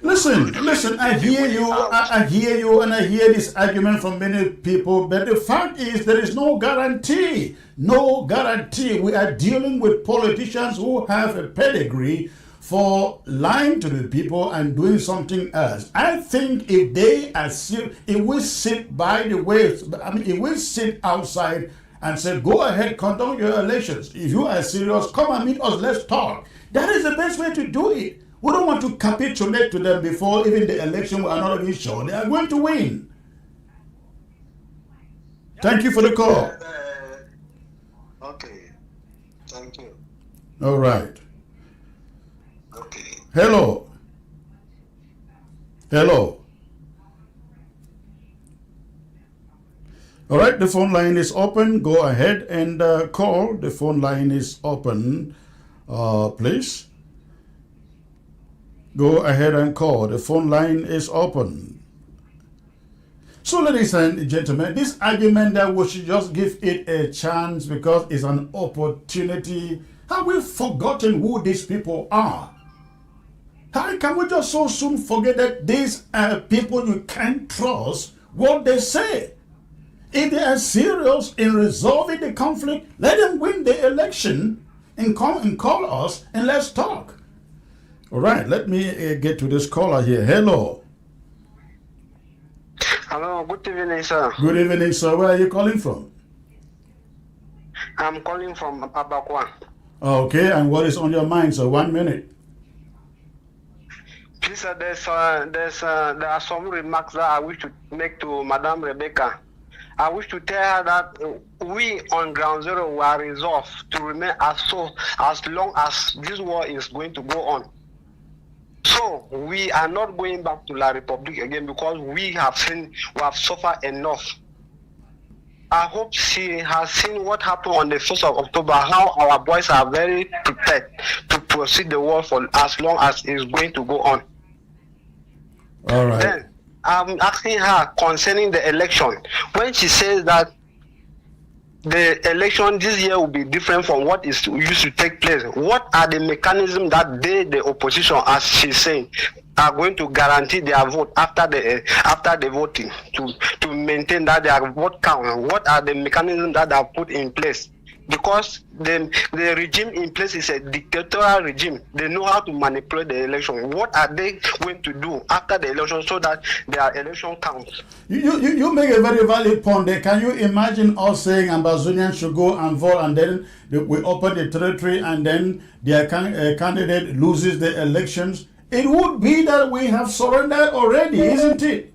Listen, I hear you, I hear you, and I hear this argument from many people, but the fact is there is no guarantee. No guarantee. We are dealing with politicians who have a pedigree for lying to the people and doing something else. I think if they are if we sit by the waves, if we sit outside and say, go ahead, conduct your elections. If you are serious, come and meet us, let's talk. That is the best way to do it. We don't want to capitulate to them before even the election. We are not even sure they are going to win. Thank you for the call. Okay, thank you. All right. Okay. Hello. Hello. All right, the phone line is open. Go ahead and call. The phone line is open, please. Go ahead and call. The phone line is open. So, ladies and gentlemen, this argument that we should just give it a chance because it's an opportunity, have we forgotten who these people are? How can we just so soon forget that these are people you can't trust what they say? If they are serious in resolving the conflict, let them win the election and come and call us and let's talk. All right, let me get to this caller here. Hello. Hello, good evening, sir. Good evening, sir. Where are you calling from? I'm calling from Abakwa. Okay, and what is on your mind, sir? 1 minute. Please, sir, there are some remarks that I wish to make to Madam Rebecca. I wish to tell her that we on Ground Zero were resolved to remain as long as this war is going to go on. So we are not going back to La Republic again because we have suffered enough. I hope she has seen what happened on the 1st of October, how our boys are very prepared to proceed the war for as long as it's going to go on. All right. Then I'm asking her concerning the election. When she says that the election this year will be different from what is used to take place, what are the mechanisms that they, the opposition, as she's saying, are going to guarantee their vote after the voting to maintain that their vote count? What are the mechanisms that are put in place? Because the regime in place is a dictatorial regime. They know how to manipulate the election. What are they going to do after the election so that their election counts? You make a very valid point there. Can you imagine us saying Ambazonians should go and vote and then we open the territory and then their candidate loses the elections? It would be that we have surrendered already, isn't it?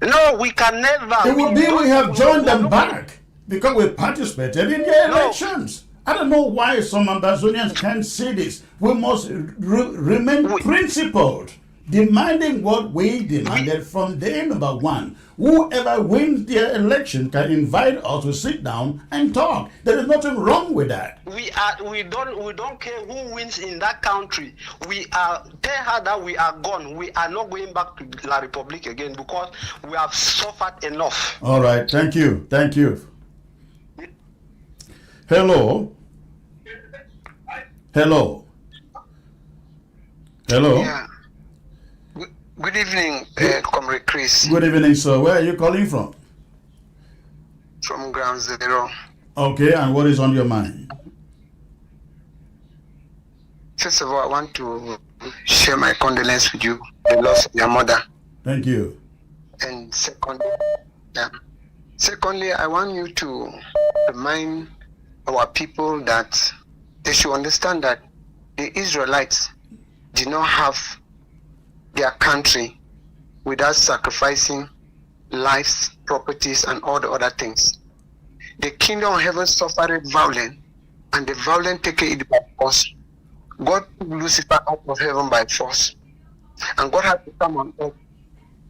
No, we can never. It would be we have joined them back. Because we participated in the elections. I don't know why some Ambazonians can't see this. We must remain principled, demanding what we demanded from day number one. Whoever wins their election can invite us to sit down and talk. There is nothing wrong with that. We don't care who wins in that country. We are tell her that we are gone. We are not going back to La Republic again because we have suffered enough. All right, thank you. Thank you. Hello. Hello. Hello. Yeah. Good evening, Comrade Chris. Good evening, sir. Where are you calling from? From Ground Zero. Okay, and what is on your mind? First of all, I want to share my condolence with you, the loss of your mother. Thank you. And secondly, I want you to remind our people that they should understand that the Israelites did not have their country without sacrificing lives, properties, and all the other things. The kingdom of heaven suffered violence, and the violent take it by force. God took Lucifer out of heaven by force, and God had to come on earth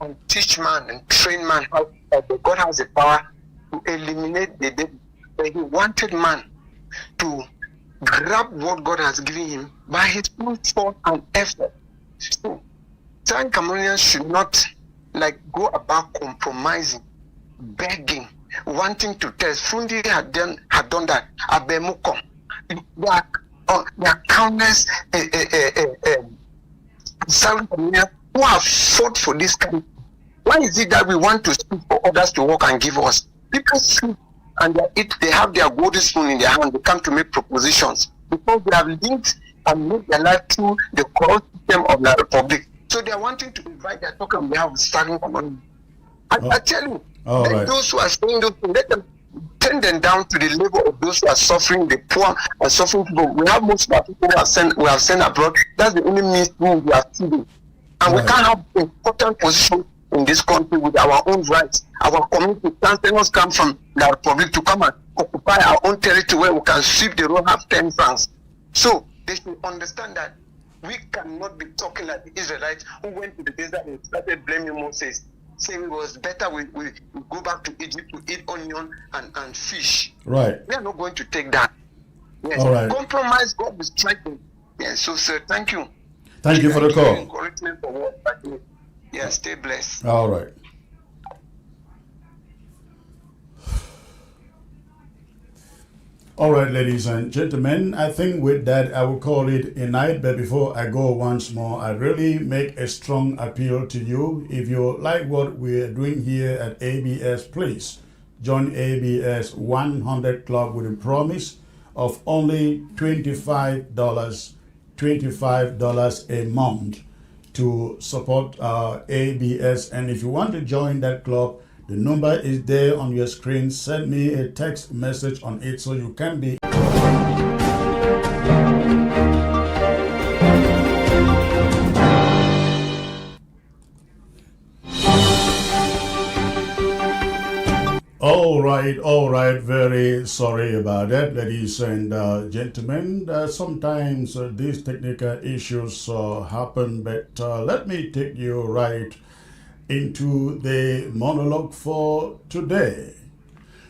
and teach man and train man how God has the power to eliminate the devil. But he wanted man to grab what God has given him by his own thought and effort. So, Southern Cameroonians should not go about compromising, begging, wanting to test. Fundi had done that. Abemukom. There are countless Southern Cameroonians who have fought for this country. Why is it that we want to speak for others to work and give us? People sleep and they have their golden spoon in their hand. They come to make propositions because they have linked and made their life through the corrupt system of the Republic. So they are wanting to invite their talk on behalf of starting command. I tell you, those who are saying those things, let them turn them down to the level of those who are suffering, the poor and suffering people. We have most of our people we have sent abroad. That's the only means we are feeding. And we can't have important position in this country with our own rights. Our community councillors come from the Republic to come and occupy our own territory where we can sweep the road, have 10 francs. So they should understand that we cannot be talking like the Israelites who went to the desert and started blaming Moses, saying it was better we go back to Egypt to eat onion and fish. Right. We are not going to take that. Yes. All right. Compromise, God is striking. Yes. So, sir, thank you. Thank you for the call. Encouragement for what? Yes. Stay blessed. All right. All right, ladies and gentlemen, I think with that I will call it a night. But before I go once more, I really make a strong appeal to you. If you like what we're doing here at ABS, please join ABS 100 Club with a promise of only $25 a month to support ABS. And if you want to join that club, the number is there on your screen. Send me a text message on it so you can be. All right. Very sorry about that, ladies and gentlemen. Sometimes these technical issues happen, but let me take you right into the monologue for today.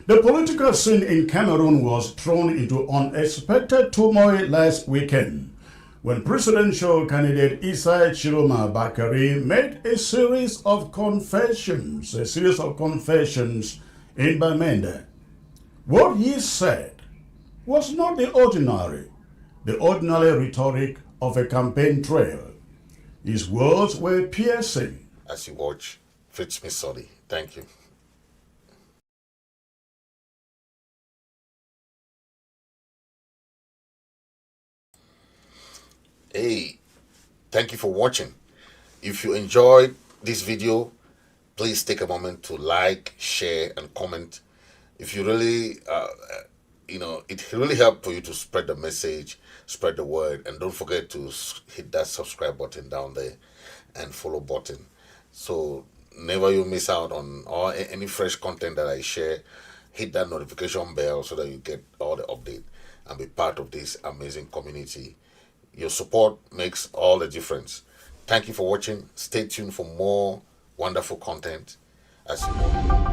The political scene in Cameroon was thrown into unexpected turmoil last weekend when presidential candidate Issa Tchiroma made a series of confessions in Bamenda. What he said was not the ordinary rhetoric of a campaign trail. His words were piercing. As you watch Fritz Misodi. Thank you. Hey, thank you for watching. If you enjoyed this video, please take a moment to like, share, and comment. If you really, it really helps for you to spread the message, spread the word, and don't forget to hit that subscribe button down there and follow button. So never you miss out on any fresh content that I share. Hit that notification bell so that you get all the update and be part of this amazing community. Your support makes all the difference. Thank you for watching. Stay tuned for more wonderful content as you know.